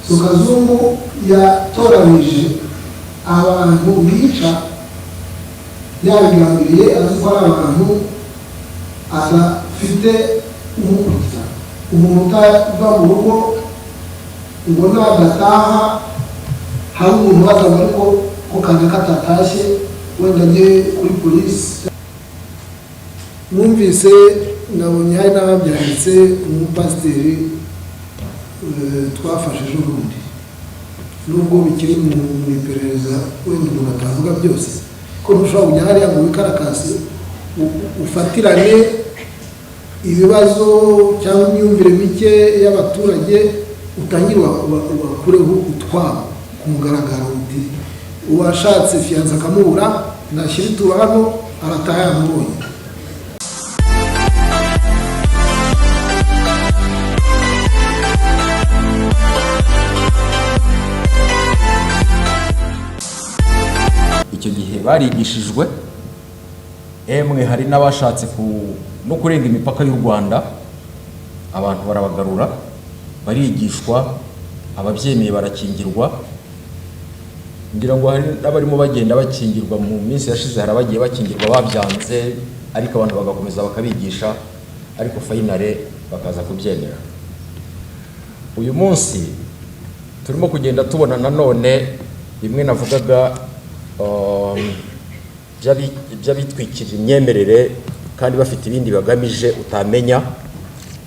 so Kazungu yatoranije abantu bica yabigambiriye azi ko ari abantu adafite umukurikiza umuntu utava mu rugo ngo nagataha hari umuntu wazaga ariko ko kandi katatashye wenda agiye kuri polisi. Numvise nabonye hari n'ababyanditse umupasiteri twafashe ejo bundi nubwo bikiri mu iperereza wenda umuntu atavuga byose ko ntushobora kujya hariya mu bikarakasi ufatirane ibibazo cyangwa imyumvire mike y'abaturage utangire ubakureho utwabo ku mugaragaro uti uwashatse fiyanza akamubura nashyira ituro hano arataha yamubonye. Icyo gihe barigishijwe emwe hari n'abashatse no kurenga imipaka y'u Rwanda, abantu barabagarura barigishwa, ababyemeye barakingirwa. Ngira ngo hari n'abarimo bagenda bakingirwa mu minsi yashize, hari abagiye bakingirwa babyanze ariko abantu bagakomeza bakabigisha, ariko finale bakaza kubyemera. Uyu munsi turimo kugenda tubona nanone bimwe navugaga by'abitwikira imyemerere kandi bafite ibindi bagamije utamenya,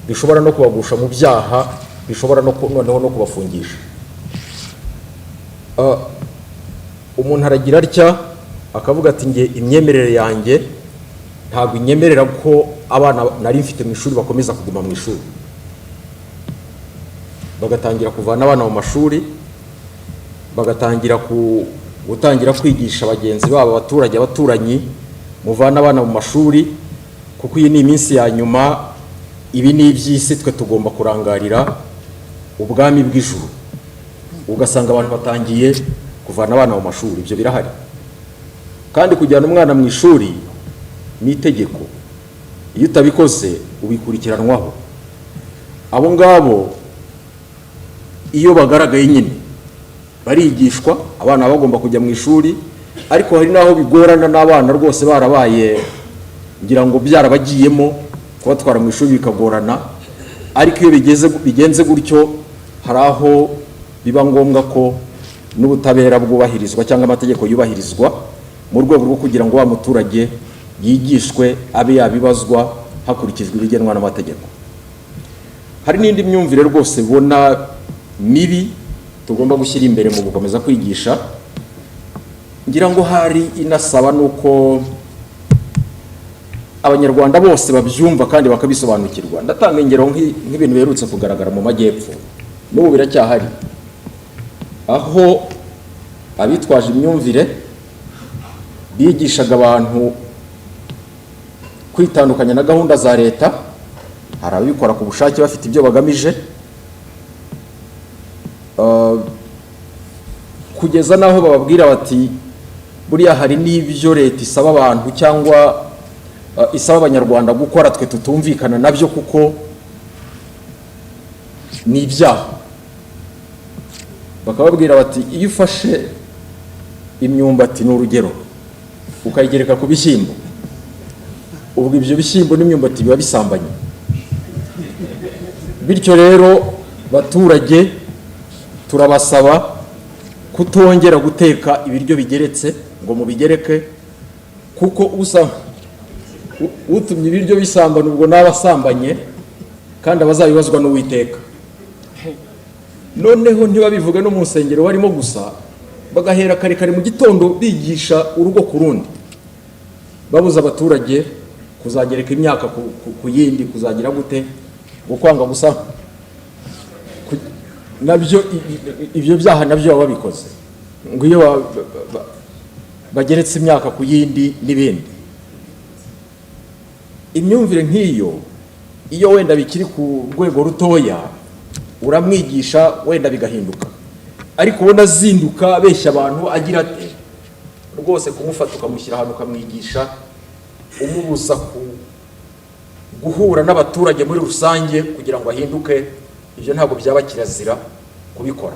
bishobora no kubagusha mu byaha, bishobora noneho no kubafungisha. Umuntu aragira atya akavuga ati nge imyemerere yanjye ntabwo inyemerera ko abana nari mfite mu ishuri bakomeza kuguma mu ishuri, bagatangira kuvana abana mu mashuri, bagatangira gutangira kwigisha bagenzi babo abaturage abaturanyi muvana abana mu mashuri kuko iyi ni iminsi ya nyuma, ibi ni iby'isi twe tugomba kurangarira ubwami bw'ijuru. Ugasanga abantu batangiye kuvana abana mu mashuri. Ibyo birahari kandi kujyana umwana mu ishuri ni itegeko, iyo utabikoze ubikurikiranwaho. Abo ngabo iyo bagaragaye nyine barigishwa, abana bagomba kujya mu ishuri, ariko hari naho bigorana n'abana rwose barabaye ngira ngo byarabagiyemo kubatwara mu ishuri bikagorana, ariko iyo bigenze gutyo hari aho biba ngombwa ko n'ubutabera bwubahirizwa cyangwa amategeko yubahirizwa mu rwego rwo kugira ngo wa muturage yigishwe abe yabibazwa hakurikijwe ibigenwa n'amategeko. Hari n'indi myumvire rwose bona mibi tugomba gushyira imbere mu gukomeza kwigisha, ngira ngo hari inasaba nuko abanyarwanda bose babyumva kandi bakabisobanukirwa. Ndatanga ingero nk'ibintu biherutse kugaragara mu majyepfo, n'ubu biracyahari, aho abitwaje imyumvire bigishaga abantu kwitandukanya na gahunda za leta. Hari ababikora ku bushake bafite ibyo bagamije, kugeza naho bababwira bati buriya hari n'ibyo leta isaba abantu cyangwa isaba abanyarwanda gukora twe tutumvikana nabyo kuko ni ibyaha. Bakababwira bati iyo ufashe imyumbati ni urugero ukayigereka ku bishyimbo, ubwo ibyo bishyimbo n'imyumbati biba bisambanye. Bityo rero baturage turabasaba kutongera guteka ibiryo bigeretse ngo mubigereke, kuko utumye ibiryo bisambana ubwo n'abasambanye kandi abazabibazwa n'Uwiteka. Noneho ntibabivuga no mu nsengero barimo gusa, bagahera kare mu gitondo bigisha urugo ku rundi, babuza abaturage kuzagereka imyaka ku yindi, kuzagira gute, gukwanga gusa nabyo ibyo byaha nabyo baba babikoze, ngo iyo bageretse imyaka ku yindi n'ibindi. Imyumvire nk'iyo iyo wenda bikiri ku rwego rutoya uramwigisha wenda bigahinduka, ariko ubona azinduka abeshya abantu agira ati rwose kumufata ukamushyira ahantu ukamwigisha umubuza guhura n'abaturage muri rusange kugira ngo ahinduke, ibyo ntabwo byaba kirazira kubikora.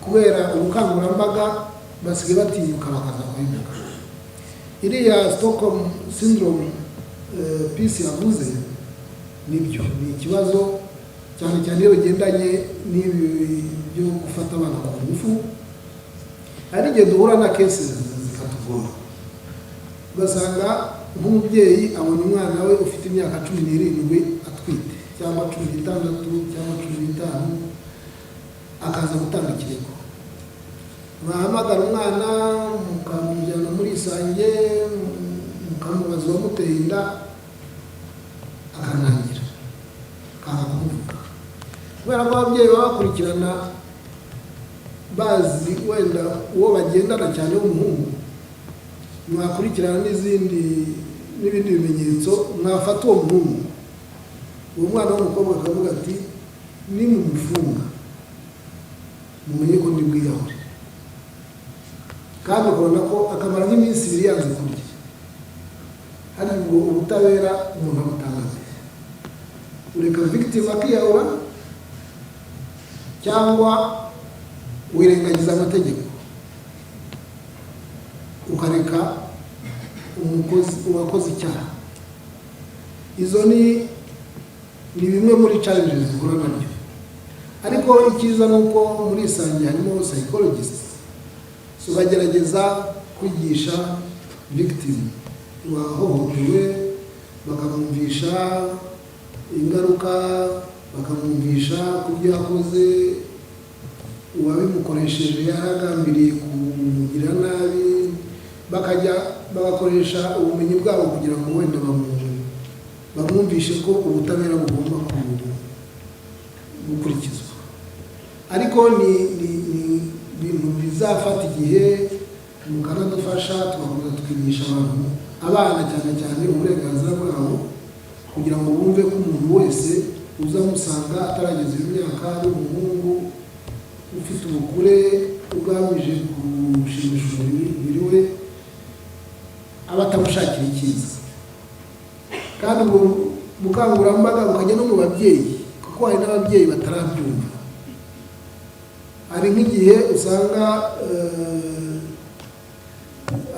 kubera ubukangurambaga basigaye batinyuka bakaza kubivuga. Iriya Stockholm syndrome peace yavuze nibyo ni ikibazo cyane cyane iyo bigendanye n'ibi byo gufata abana ku ngufu. Hari igihe duhura na cases zikatugora, ugasanga nk'umubyeyi abonye umwana we ufite imyaka 17 atwite cyangwa 16 cyangwa 15 akaza gutanga ikirego. Bahamagara umwana mukamujyana muri Isange mukamubaza uwamuteye inda akanangira akakuvuga, kubera ko ababyeyi baba bakurikirana bazi wenda uwo bagendana cyane w'umuhungu, mwakurikirana n'ibindi bimenyetso mwafata uwo muhungu, uwo mwana w'umukobwa akavuga ati nimumufunga mumenye ko ndi bwiyahure, kandi ukabona ko akamara nk'iminsi 2 yanze kurya. Hari ubwo ubutabera umuntu abutangaza, ureka victim akiyahura cyangwa wirengagiza amategeko ukareka uwakoze icyaha. Izo ni bimwe muri challenges duhura nabyo, ariko icyiza ni uko muri Isange harimo psychologists bagerageza kwigisha victim wahohotewe, bakamwumvisha ingaruka, bakamwumvisha kubyo yakoze, uwabimukoresheje yaragambiriye kumugira nabi, bagakoresha ubumenyi bwabo kugira ngo wenda bamwumvishe ko ubutabera bugomba gukurikizwa. Ariko ni ibintu bizafata igihe, mukanadufasha tugakomeza tukigisha abana cyane uburenganzira bwabo, kugira ngo bumve ko umuntu wese uzamusanga atarageza imyaka ari umuhungu ufite ubukure ugamije gushimisha umubiri we aba atamushakira icyiza. Kandi ubwo bukangurambaga bukajya no mu babyeyi, kuko hari n'ababyeyi batarabyumva. Hari nk'igihe usanga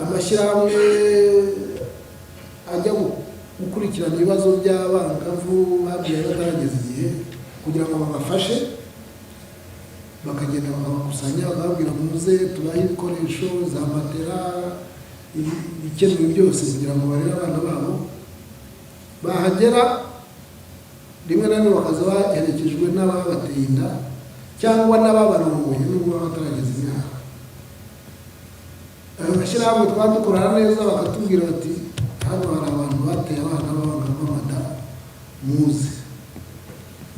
amashyirahamwe ajya gukurikirana ibibazo by'abangavu babyaye batarageza igihe kugira ngo babafashe, bakagenda bakabakusanya bakababwira muze tubahe ibikoresho, za matera, ibikenewe byose kugira ngo barere abana babo. Bahagera rimwe na rimwe bakaza baherekejwe n'ababateye inda cyangwa n'ababarongoye nubwo baba batarageza imyaka. Ayo mashyirahamwe twadukorana neza bakatubwira bati hano hari abantu bateye abana b'abagabo b'amada muze,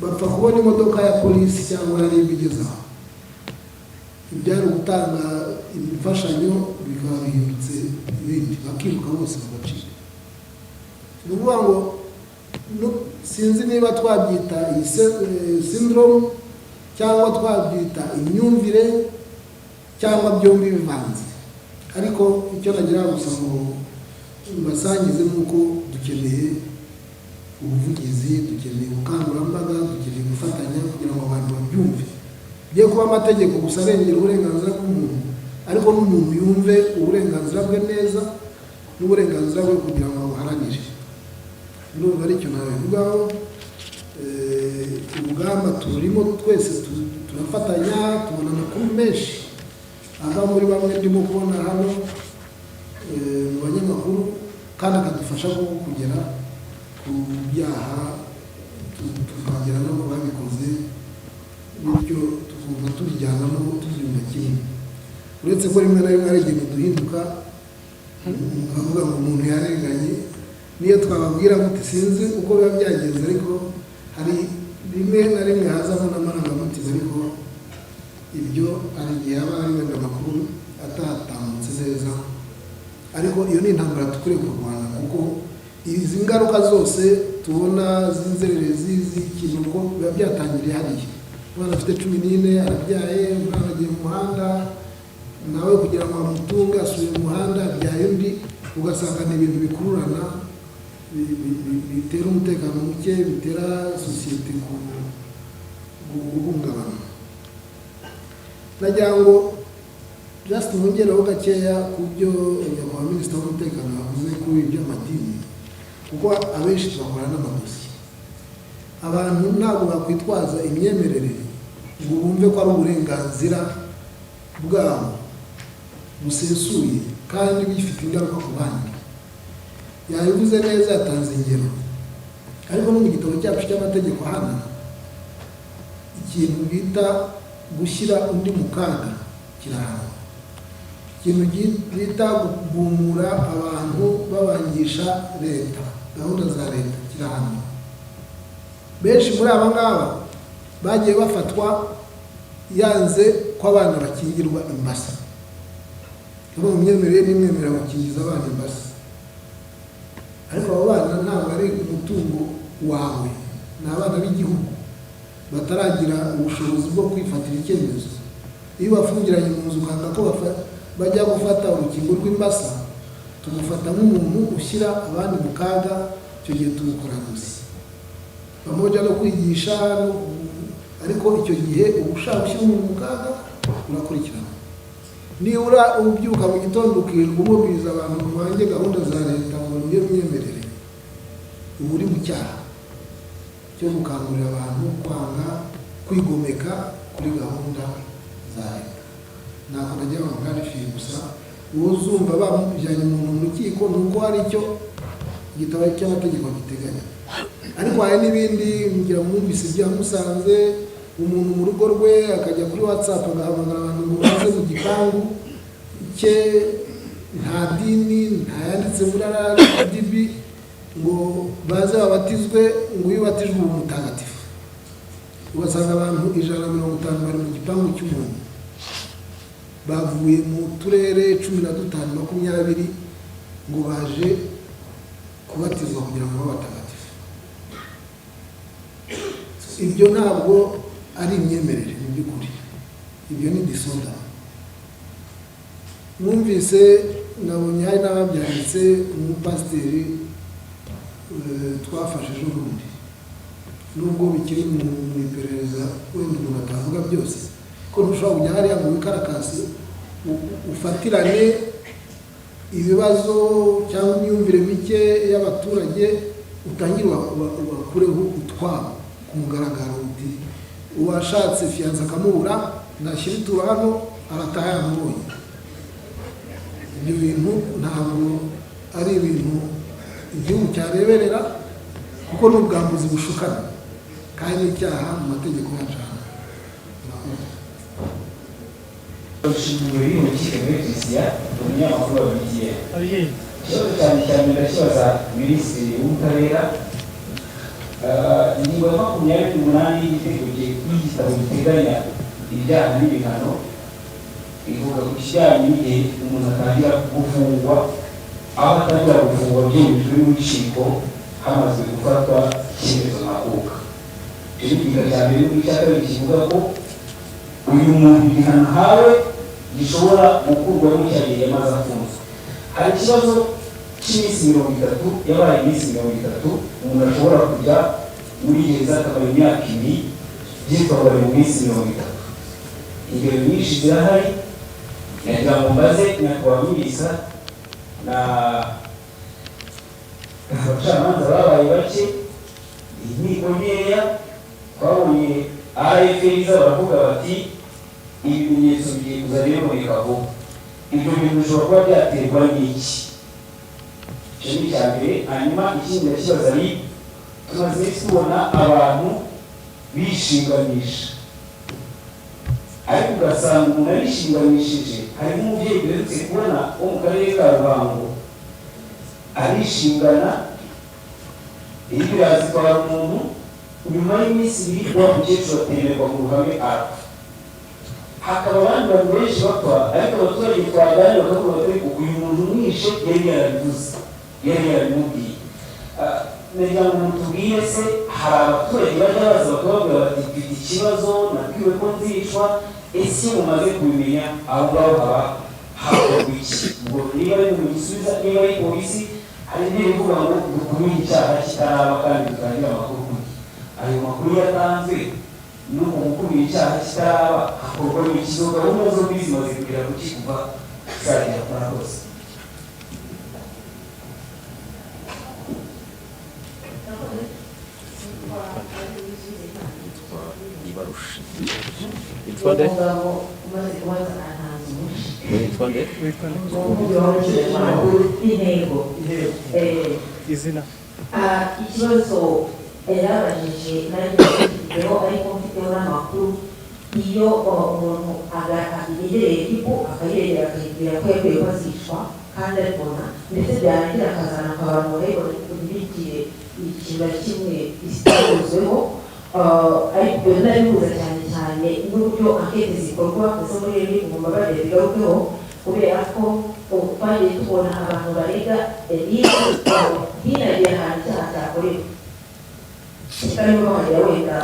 bapfa kubona imodoka ya polisi cyangwa ya RIB igeze aho, ibyari gutanga imfashanyo bikaba bihindutse ibindi, bakiruka bose bagacika. Ni ukuvuga ngo sinzi niba twabyita iyi syndrome cyangwa twabyita imyumvire cyangwa byombi bivanze, ariko icyo nagira gusa ngo mbasangize nuko dukeneye ubuvugizi, dukeneye ubukangurambaga, dukeneye gufatanya kugira ngo abantu babyumve. Bigiye kuba amategeko gusa arengera uburenganzira bw'umuntu, ariko n'umuntu yumve uburenganzira bwe neza n'uburenganzira bwe kugira ngo abuharanire. Ndumva aricyo nabivugaho. Urugamba turimo twese turafatanya, tubona amakuru menshi ava muri bamwe ndimo kubona hano mu banyamakuru, kandi akadufasha kugera ku byaha, tukagera no ku babikoze, bityo tukumva tubijyanamo tubyumva kimwe. Uretse ko rimwe na rimwe hari igihe duhinduka, ukavuga ngo umuntu yarenganye, niyo twababwira ngo sinzi uko biba byagenze, ariko hari rimwe na rimwe hazamo n'amarangamutima, ariko ibyo hari igihe haba hari wenda amakuru atatambutse neza. Ariko iyo ni intambara dukwiye kurwana, kuko izi ngaruka zose tubona z'inzererezi z'ikintu ko biba byatangiriye hariya. Umwana afite 14 arabyaye, umwana agiye mu muhanda, nawe kugira ngo amutunge asubire mu muhanda abyaye undi, ugasanga ni ibintu bikururana, bitera umutekano muke, bitera sosiyete guhungabana. nagira ngo just mwongereho gakeya ku byo nyakubahwa minisitiri w'umutekano yavuze kuri iby'amadini, kuko abenshi tubakora n'amadosiye. Abantu ntabwo bakwitwaza imyemerere ngo bumve ko ari uburenganzira bwabo busesuye kandi bifite ingaruka ku bandi. Yabivuze neza, yatanze ingero, ariko no mu gitabo cyacu cy'amategeko hano ikintu bita gushyira undi mu kaga kirahana, ikintu bita guhumura abantu babangisha leta, gahunda za leta kirahana. Benshi muri aba ngaba bagiye bafatwa yanze ko abana bakingirwa imbasa, mu myemerere n'imyemerere bakingiza abana imbasa, ariko abo bana ntabwo ari umutungo wawe, ni abana b'igihugu bataragira ubushobozi bwo kwifatira icyemezo. Iyo bafungiranye mu nzu ukanga ko bajya gufata urukingo rw'imbasa, tumufata nk'umuntu ushyira abandi mu kaga, icyo gihe tumukora gusa bamoja no kwigisha, ariko icyo gihe ubushaka ushyira umuntu mu kaga urakurikirana. Nibura ubyuka mu gitondo ukirirwa umubwiriza abantu ngo bange gahunda za leta ngo niyo myemerere, uba uri mu cyaha cyo gukangurira abantu kwanga kwigomeka kuri gahunda za leta. Ntabwo najya bamugarifiye gusa uwo uzumva bamujyanye umuntu mu rukiko nuko hari icyo igitabo cy'amategeko giteganya, ariko hari n'ibindi. Mugira mwumvise ibya Musanze, umuntu mu rugo rwe akajya kuri WhatsApp agahamagara abantu ngo baze mu gipangu cye, nta dini, nta yanditse muri RDB ngo baze babatizwe, ngo iyo batijwe ubu mutagatifu. Ugasanga abantu 150 bari mu gipangu cy'umuntu, bavuye mu turere 15-20 ngo baje kubatizwa kugira ngo babatagatifu. Ibyo ntabwo ari imyemerere mu by'ukuri, ibyo ni disorder. Mwumvise nabonye hari n'ababyanditse umupasiteri twafashe ejo bundi, nubwo bikiri mu iperereza wenda umuntu atavuga byose, ko ntushobora kujya hariya mu bikarakasi ufatirane ibibazo cyangwa imyumvire mike y'abaturage, utangire ubakureho utwabo ku mugaragaro, uti uwashatse fiyanse akamubura nashyira ituro hano arataha yamubonye. Ibyo bintu ntabwo ari ibintu igihugu cyareberera, kuko ni ubwambuzi bushukana kandi n'icyaha mu mategeko yacu. Ushinzwe mu kigo Christian umunyamakuru wabigiye. Ikibazo cyane cyane ndakibaza Minisitiri w'Ubutabera. Ingingo ya 28 y'Itegeko ry'Igitabo giteganya ibyaha n'ibihano ivuga ku kijyanye n'igihe umuntu atangira gufungwa, aho atangira gufungwa byemejwe n'urukiko hamaze gufatwa icyemezo ntakuka. Icyo ni igika cya mbere n'icya kabiri kivuga ko uyu muntu igihano hawe gishobora gukurwa n'icyagihe yamaze afunzwe. Hari ikibazo cy'iminsi 30, yabaye iminsi 30, umuntu ashobora kujya muri gereza akamara imyaka 2 byitwa mu minsi 30. Ingero nyinshi zirahari, nagira ngo mbaze nyakubahwa Minisita na abacamanza babaye bake, inkiko nkeya. Twabonye RFA baravuga bati ibimenyetso bigiye kuza rero bikavuga. Ibyo bintu bishobora kuba byaterwa n'iki? Icyo ni icya mbere. Hanyuma ikindi ndakibaza ari, tumaze tubona abantu bishinganisha, ariko ugasanga umuntu arishinganishije. Harimo umubyeyi duherutse kubona wo mu karere ka Ruhango arishingana, iyo birazitwara umuntu, nyuma y'iminsi 2 wa mukecuru atemererwa mu ruhame arapfa. Hakaba abandi bantu benshi bapfa, ariko abaturage twaganira bakavuga bati uyu muntu mwishe yari yarabivuze, yari yarabimubwiye. Nagira ngo mutubwire se, hari abaturage bajya baza bakababwira bati mfite ikibazo nabwiwe ko nzicwa, ese mumaze kubimenya aho ngaho haba hakorwa iki? Ubwo niba ari mu gisubiza, niba ari polisi, hari ibyo bivuga ngo dukumire icyaha kitaraba kandi tutangira amakuru kuri ayo makuru yatanzwe no gukumira icyaha kitaraba hakorwa n'iki gahunda zo zimaze kugera ku kuva zagira kora hose. Itwande? Izina. Ikibazo yarabajije n'agiyeho ariko mfiteho n'amakuru iyo umuntu yegereye ikigo akayegera akayibwira ko yakwiye kwazishwa kandi aribona ndetse byarangira akazana abantu barayibona ntibigire ikintu kimwe isitabuzweho ariko naribuza cyane cyane n'uburyo ankete zikorwa zo muri ibi mu mabare bigarukeho kubera ko twagiye tubona abantu barega hinagiye ahantu icyaha cyakorewe kandi bahagera wenda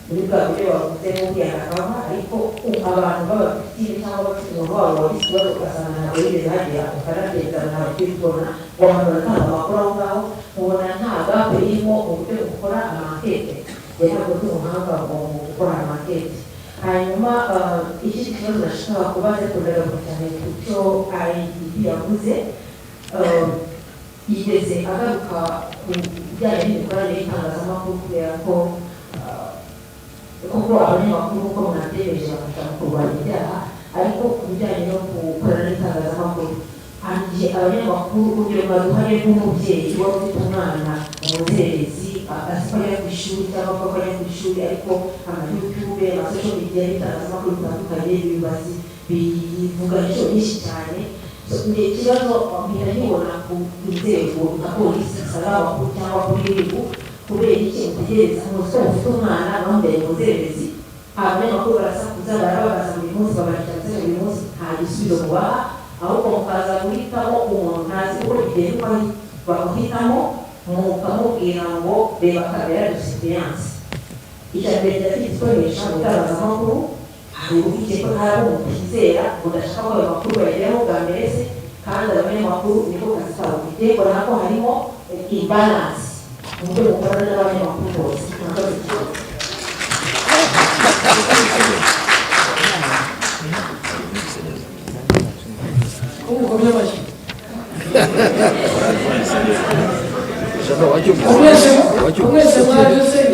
muri bwa buryo bavuze n'ubwihanakama ariko abantu b'abafitiri cyangwa abafite umuntu wabo wagize ikibazo ugasanga ntabwo yigeze hagera ukanagendana ntabwo turi kubona abantu baratanga amakuru aho ngaho mubona nta gape irimo mu buryo bukora amankete ntabwo turi umuhanga mu gukora amankete. Hanyuma ikindi kibazo nashaka kubaza kugaragara cyane ku cyo IDP yavuze yigeze agaruka ku bijyanye n'imikoranire y'itangazamakuru kubera ko kuko abanyamakuru uko munabyemeje bafasha mu kurwanya ibyaha ariko ku bijyanye no gukorana n'itangazamakuru igihe abanyamakuru urugero baduhaye nk'umubyeyi uba ufite umwana umuzerezi azi ko ajya ku ishuri cyangwa ko ajya ku ishuri ariko amayutube amasosho media n'itangazamakuru bitandukanye bivuga inshuro nyinshi cyane. Ikibazo mpita nkibona ku nzego nka polisi isaba abakuru cyangwa kuri ribu kubera iki mutegereza umusore ufite umwana bambaye umuzerezi abanyamakuru barasakuza barababaza buri munsi babarikatse buri munsi nta gisubizo mubaha ahubwo mukaza guhitamo umuntu ntazi uko bigenda bamuhitamo mukamubwira ngo reba kabera disipiyanse icya mbere cyafite ikoresha mu itangazamakuru hari ubwike ko hari umuntu yizera udashaka ko ayo makuru bayageraho bwa mbere se kandi abanyamakuru niko kazi kabo bitekora ko harimo imbalansi mu buryo bukorana n'abanyamakuru bose murakoze cyane.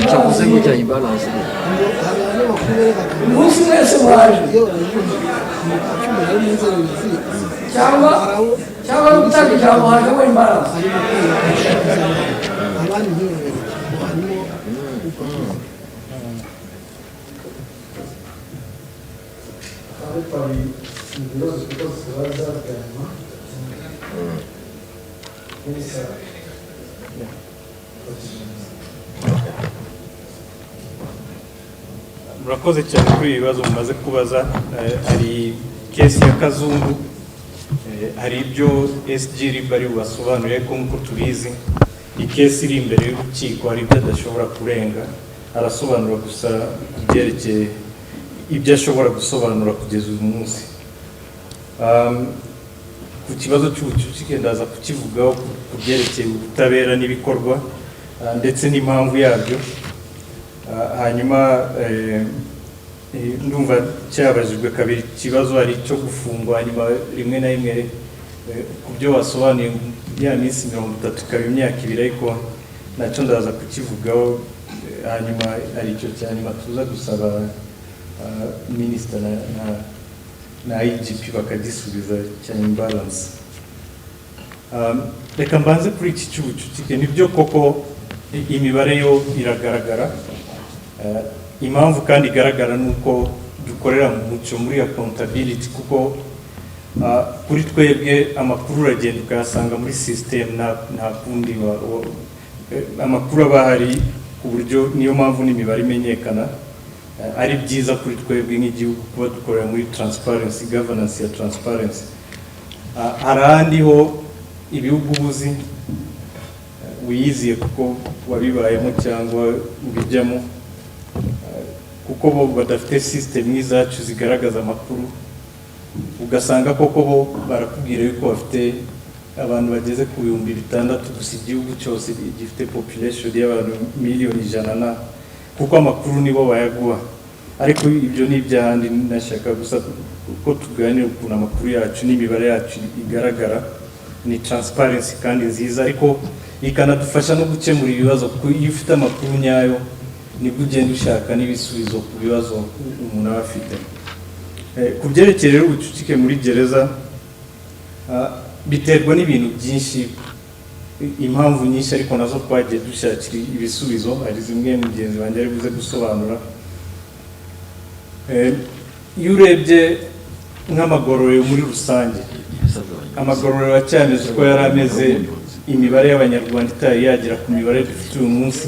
Icyavuze ngo cya imbalance umunsi mwese mwaje cyangwa no gutanga ijambo hajemo imbalance murakoze cyane kuri ibibazo mumaze kubaza. Hari kesi ya Kazungu, hari ibyo SG bari bubasobanurire ko nk'uko tubizi ikesi iri imbere y'urukiko hari ibyo adashobora kurenga arasobanura gusa kubyerekeye ibyo ashobora gusobanura kugeza uyu munsi. Ku kibazo cy'ubucucike ndaza kukivugaho kubyerekeye ubutabera n'ibikorwa ndetse n'impamvu yabyo. Hanyuma ndumva cyabajijwe kabiri ikibazo hari cyo gufungwa hanyuma rimwe na rimwe ku byo wasobanuye ya minsi 30 ikaba imyaka 2 ariko nacyo ndaza kukivugaho. Hanyuma hari icyo cyanyuma tuza gusaba minisita na IGP bakagisubiza cya imbalance. Reka mbanze kuri iki cy'ubucucike nibyo koko imibare yo iragaragara. Impamvu kandi igaragara nuko dukorera mu mucyo muri accountability kuko kuri twebwe amakuru uragenda ukayasanga muri system nta kundi amakuru aba hari ku buryo niyo mpamvu n'imibare imenyekana. Ari byiza kuri twebwe nk'igihugu kuba dukorera muri transparency governance ya transparency. Hari ahandi ho ibihugu ubuzi wiyiziye kuko wabibayemo cyangwa ubijyamo kuko bo badafite system nk'izacu zigaragaza amakuru ugasanga koko bo barakubwira yuko bafite abantu bageze ku 600,000 gusa igihugu cyose gifite population y'abantu miliyoni 100 kuko amakuru nibo bayaguha. ariko ibyo ni iby'ahandi. Nashaka gusa ko tuganira ukuntu amakuru yacu n'imibare yacu igaragara, ni transparency kandi nziza, ariko ikanadufasha no gukemura ibibazo, kuko iyo ufite amakuru nyayo nibwo ugenda ushaka n'ibisubizo ku bibazo umuntu aba afite. Ku byerekeye rero ubucucike muri gereza, biterwa n'ibintu byinshi, impamvu nyinshi, ariko nazo twagiye dushakira ibisubizo. Hari zimwe mugenzi wanjye ari buze gusobanura. Iyo urebye nk'amagororero muri rusange, amagororero acyameze uko yari ameze, imibare y'abanyarwanda itari yagera ku mibare dufite uyu munsi,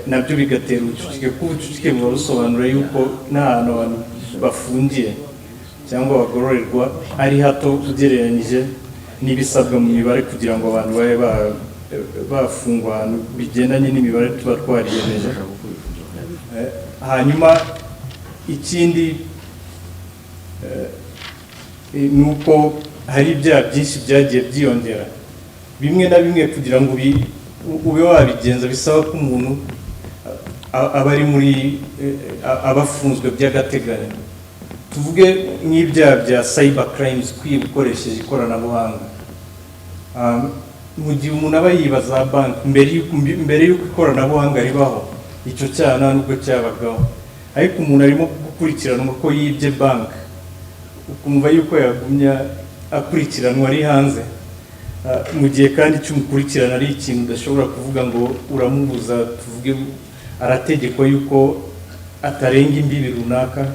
nabyo bigatera ubucucike. Kuko ubucucike buba busobanura yuko nta hantu abantu bafungiye cyangwa bagororerwa ari hato ugereranyije n'ibisabwa mu mibare kugira ngo abantu babe bafungwa ahantu bigendanye n'imibare tuba twariyemeje. Hanyuma ikindi ni uko hari ibyaha byinshi byagiye byiyongera, bimwe na bimwe kugira ngo ube wabigenza bisaba ko umuntu aba ari muri abafunzwe by'agateganyo. Tuvuge nk'ibyaha bya cyber crimes, kwiba ukoresheje ikoranabuhanga. Mu gihe umuntu aba yiba za banki mbere y'uko ikoranabuhanga ribaho, icyo cyaha nta nubwo cyabagaho, ariko umuntu arimo gukurikiranwa ko yibye banki, ukumva yuko yagumya akurikiranwa ari hanze, mu gihe kandi cy'umukurikirana ari ikintu udashobora kuvuga ngo uramubuza, tuvuge arategekwa yuko atarenga imbibi runaka,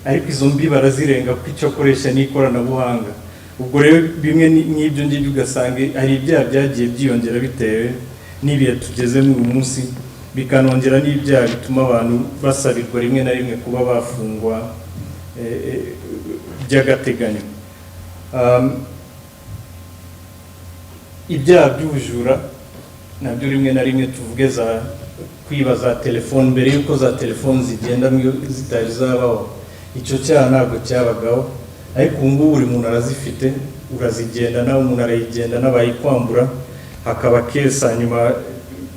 ariko izo mbibi barazirenga kuko icyo akoresha n'ikoranabuhanga. Ubwo rero bimwe n'ibyo ngibyo ugasanga hari ibyaha byagiye byiyongera bitewe n'ibihe tugezemo uyu munsi, bikanongera n'ibyaha bituma abantu basabirwa rimwe na rimwe kuba bafungwa by'agateganyo. Ibyaha by'ubujura nabyo rimwe na rimwe tuvuge kwiba za telefone mbere y'uko za telefone zigendanwa zitari zabaho, icyo cyaha ntabwo cyabagaho, ariko ubu ngubu buri muntu arazifite, urazigendana, umuntu arayigendana, bayikwambura, hakaba kesa, nyuma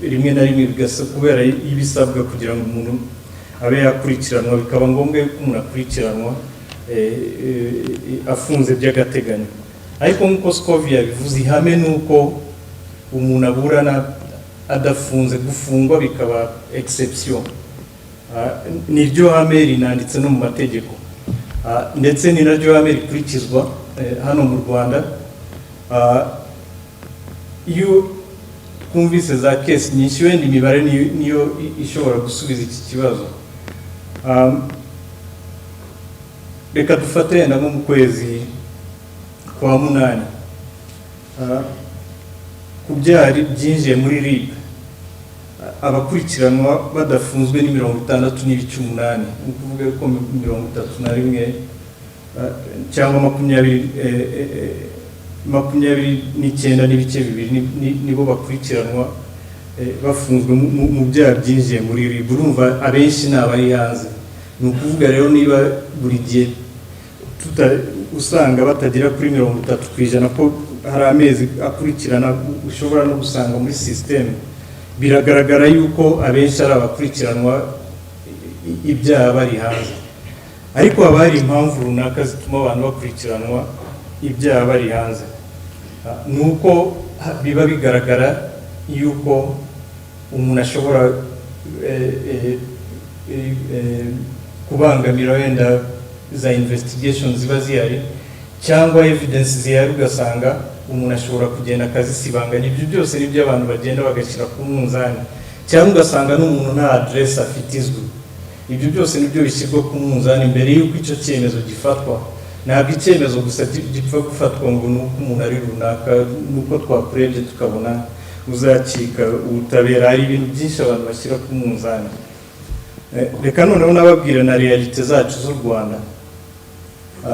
rimwe na rimwe bigasa kubera ibisabwa kugira ngo umuntu abe yakurikiranwa, bikaba ngombwa yuko umuntu akurikiranwa afunze by'agateganyo. Ariko nk'uko SCOVIA bivuze, ihame ni uko umuntu aburana adafunze, gufungwa bikaba exception. Niryo hame rinanditse no mu mategeko, ndetse ni naryo hame rikurikizwa hano mu Rwanda. Iyo twumvise za case nyinshi, wenda imibare niyo ishobora gusubiza iki kibazo. Reka dufate yenda nko mu kwezi kwa munani, ku byaha byinjiye muri RIB, abakurikiranwa badafunzwe ni 68 n'ibice 8, ni ukuvuga ko 31 cyangwa 29 n'ibice 2 nibo bakurikiranwa bafunzwe mu byaha byinjiye muri RIB. Urumva abenshi ni abari hanze. Ni ukuvuga rero niba buri gihe usanga batagera kuri 30% ko hari amezi akurikirana, ushobora no gusanga muri system biragaragara yuko abenshi ari abakurikiranwa ibyaha bari hanze. Ariko haba hari impamvu runaka zituma abantu bakurikiranwa ibyaha bari hanze. Nuko biba bigaragara yuko umuntu ashobora kubangamira wenda za investigation ziba zihari, cyangwa evidence zihari, ugasanga umuntu ashobora kugenda akazisibanganya. Ibyo byose nibyo abantu bagenda bagashyira ku munzani, cyangwa ugasanga n'umuntu nta address afite izwi. Ibyo byose nibyo bishyirwa ku munzani mbere y'uko icyo cyemezo gifatwa. Ntabwo icyemezo gusa gipfa gufatwa ngo nuko umuntu ari runaka, nuko twakurebye tukabona uzakika ubutabera. Hari ibintu byinshi abantu bashyira ku munzani. Reka noneho nababwira na realite zacu z'u Rwanda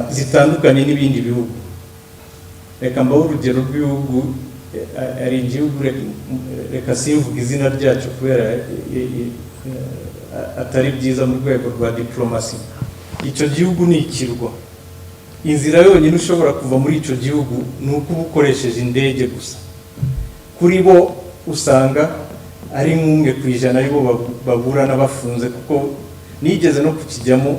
zitandukanye n'ibindi bihugu. Reka mbaho urugero rw'ibihugu, ari igihugu, reka simvuga izina ryacu kubera atari byiza mu rwego rwa diplomasi. Icyo gihugu ni ikirwa. Inzira yonyine ushobora kuva muri icyo gihugu ni uko uba ukoresheje indege gusa. Kuri bo usanga ari nk'umwe ku ijana aribo baburana bafunze, kuko nigeze no kukijyamo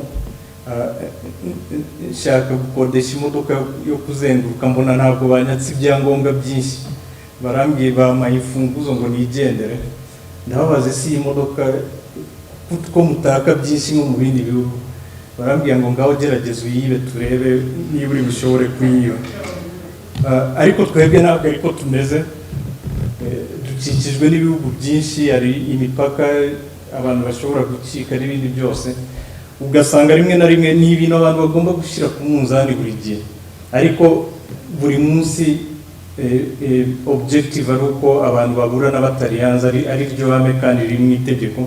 nshaka gukodesha imodoka yo kuzenguruka mbona ntabwo banyatse ibyangombwa byinshi barambwiye bampaye imfunguzo ngo nigendere ndababaze si iyi modoka ko mutaka byinshi nko mu bindi bihugu barambwiye ngo ngaho gerageza uyibe turebe niba uri bushobore kuyiba ariko twebwe ntabwo ariko tumeze dukikijwe n'ibihugu byinshi hari imipaka abantu bashobora gucika n'ibindi byose ugasanga rimwe na rimwe ni ibintu abantu bagomba gushyira ku munzani buri gihe ariko buri munsi objective ari uko abantu baburana batari hanze ari ryo hame kandi riri mu itegeko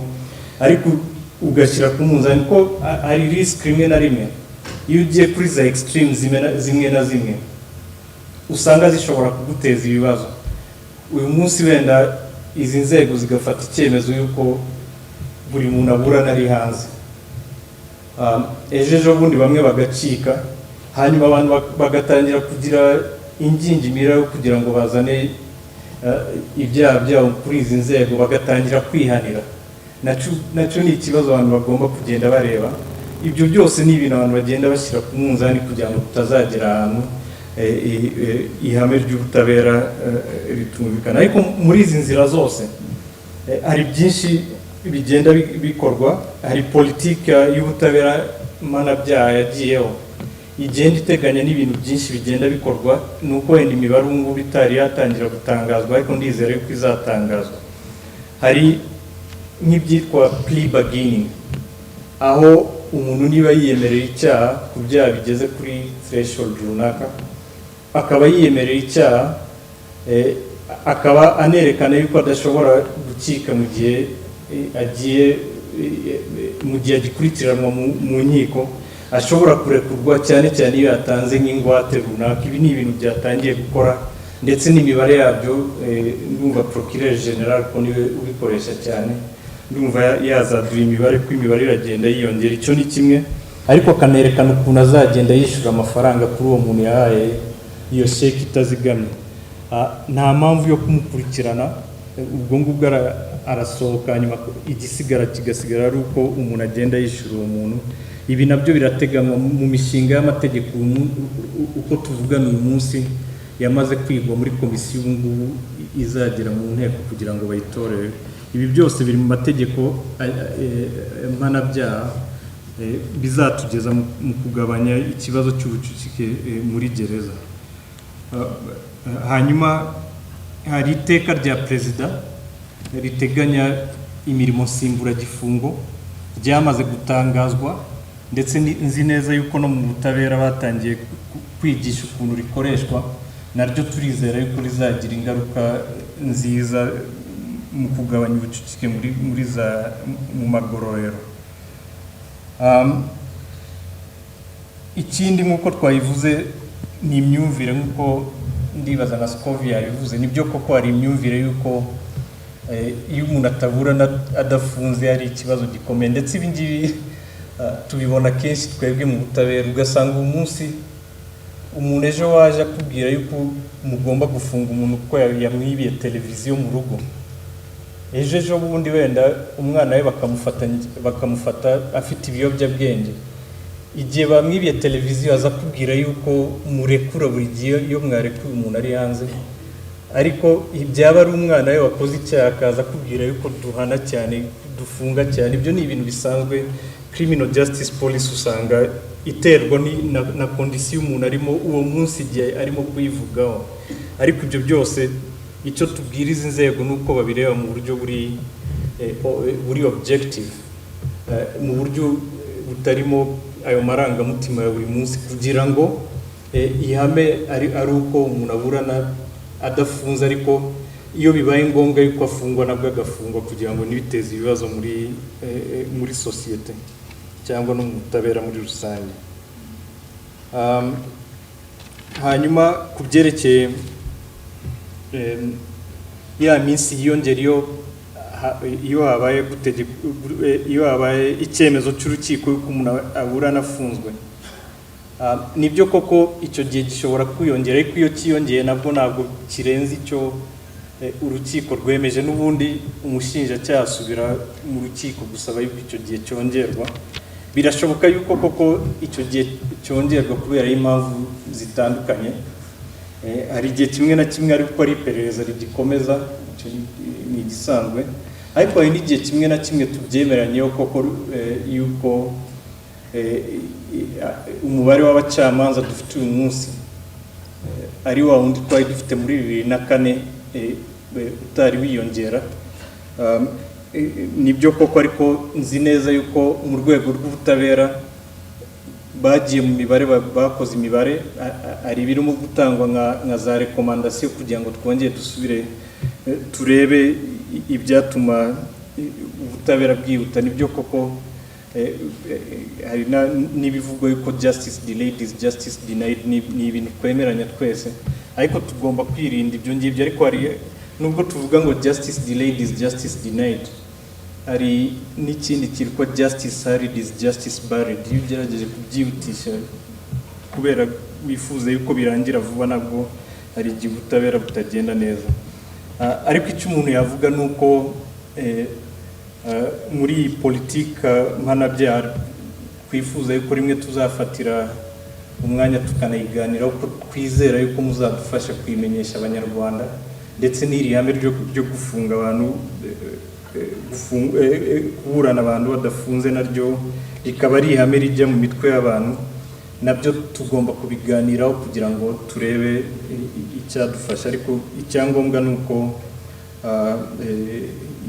ariko ugashyira ku munzani ko hari risk rimwe na rimwe iyo ugiye kuri za extreme zimwe na zimwe usanga zishobora kuguteza ibibazo uyu munsi wenda izi nzego zigafata icyemezo yuko buri muntu aburana ari hanze ejo bundi bamwe bagacika hanyuma abantu bagatangira kugira ingingimira yo kugira ngo bazane ibyaha byabo kuri izi nzego bagatangira kwihanira nacyo ni ikibazo abantu bagomba kugenda bareba ibyo byose ni ibintu abantu bagenda bashyira ku munzani kugira ngo tutazagera ahantu ihame ry'ubutabera ritumvikana ariko muri izi nzira zose hari byinshi bigenda bikorwa hari politiki y'ubutabera mpanabyaha yagiyeho igenda iteganya n'ibintu byinshi bigenda bikorwa nuko wenda imibare ubu ngubu itari yatangira gutangazwa ariko ndizera yuko izatangazwa hari nk'ibyitwa plea bargaining aho umuntu niba yiyemerera icyaha ku byaha bigeze kuri threshold runaka akaba yiyemerera icyaha akaba anerekana yuko adashobora gukika mu gihe agikurikiranwa mu nkiko ashobora kurekurwa cyane cyane iyo yatanze nk'ingwate runaka ibi ni ibintu byatangiye gukora ndetse n'imibare yabyo ndumva procureur general ko niwe ubikoresha cyane ndumva yazaduye imibare ko imibare iragenda yiyongera icyo ni kimwe ariko akanerekana ukuntu azagenda yishyura amafaranga kuri uwo muntu yahaye iyo sheki itazigamye nta mpamvu yo kumukurikirana ubwo ngubwo arasohoka nyuma igisigara kigasigara ari uko umuntu agenda yishyura uwo muntu ibi nabyo birateganywa mu mishinga y'amategeko uko tuvugana uyu munsi yamaze kwigwa muri komisiyo ubu ngubu izagera mu nteko kugira ngo bayitorere ibi byose biri mu mategeko mpanabyaha bizatugeza mu kugabanya ikibazo cy'ubucucike muri gereza hanyuma hari iteka rya perezida riteganya imirimo nsimburagifungo ryamaze gutangazwa ndetse nzi neza yuko no mu butabera batangiye kwigisha ukuntu rikoreshwa naryo turizera yuko rizagira ingaruka nziza mu kugabanya ubucucike mu magororero ikindi nk'uko twayivuze ni imyumvire nk'uko ndibaza na SCOVIA yabivuze nibyo koko hari imyumvire yuko iyo umuntu ataburana adafunze hari ikibazo gikomeye ndetse ibi ngibi tubibona kenshi twebwe mu butabera ugasanga uyu munsi umuntu ejo waje akubwira yuko mugomba gufunga umuntu kuko yamwibiye televiziyo mu rugo ejo bundi wenda umwana we bakamufata afite ibiyobyabwenge igihe bamwibiye televiziyo aza kubwira yuko murekura buri gihe iyo mwarekuye umuntu ari hanze ariko byaba ari umwana we wakoze icyaha akaza kubwira yuko duhana cyane dufunga cyane ibyo ni ibintu bisanzwe criminal justice police usanga iterwa na kondisiyo umuntu arimo uwo munsi igihe arimo kuyivugaho ariko ibyo byose icyo tubwira izi nzego ni uko babireba mu buryo buri objective mu buryo butarimo ayo marangamutima ya buri munsi kugira ngo ihame ari uko umuntu aburana adafunze ariko iyo bibaye ngombwa yuko afungwa nabwo agafungwa kugira ngo ntibiteze ibibazo muri sosiyete cyangwa no mu butabera muri rusange hanyuma ku byerekeye ya minsi yiyongera iyo habaye icyemezo cy'urukiko yuko umuntu aburana afunzwe nibyo koko icyo gihe gishobora kwiyongera ariko iyo kiyongeye nabwo ntabwo kirenze icyo urukiko rwemeje n'ubundi umushinjacyaha asubira mu rukiko gusaba yuko icyo gihe cyongerwa. Birashoboka yuko koko icyo gihe cyongerwa kubera impamvu zitandukanye. Hari igihe kimwe na kimwe ariko ari iperereza rigikomeza, icyo ni igisanzwe, ariko hari n'igihe kimwe na kimwe tubyemeranyeho koko yuko umubare w'abacamanza dufite uyu munsi ari wa wundi twari dufite muri 2004 utari wiyongera. Nibyo koko, ariko nzi neza yuko mu rwego rw'ubutabera bagiye mu mibare, bakoze imibare, ari birimo gutangwa nka za rekomandasiyo kugira ngo twongere dusubire turebe ibyatuma ubutabera bwihuta. Nibyo koko, hari n'ibivugwa yuko justice delayed is justice denied, ni ibintu twemeranya twese, ariko tugomba kwirinda ibyo ngibyo. Ariko hari nubwo tuvuga ngo justice delayed is justice denied, hari n'ikindi kiriko justice hurried is justice buried. Iyo ugerageje kubyihutisha kubera wifuza yuko birangira vuba, nabwo hari igihe ubutabera butagenda neza. Ariko icyo umuntu yavuga nuko muri politika mpanabyaha twifuza yuko rimwe tuzafatira umwanya tukanayiganiraho, kuko twizera yuko muzadufasha kuyimenyesha abanyarwanda, ndetse n'iri hame ryo gufunga abantu, kuburana abantu badafunze, naryo rikaba ari ihame rijya mu mitwe y'abantu. Nabyo tugomba kubiganiraho kugira ngo turebe icyadufasha. Ariko icyangombwa ni uko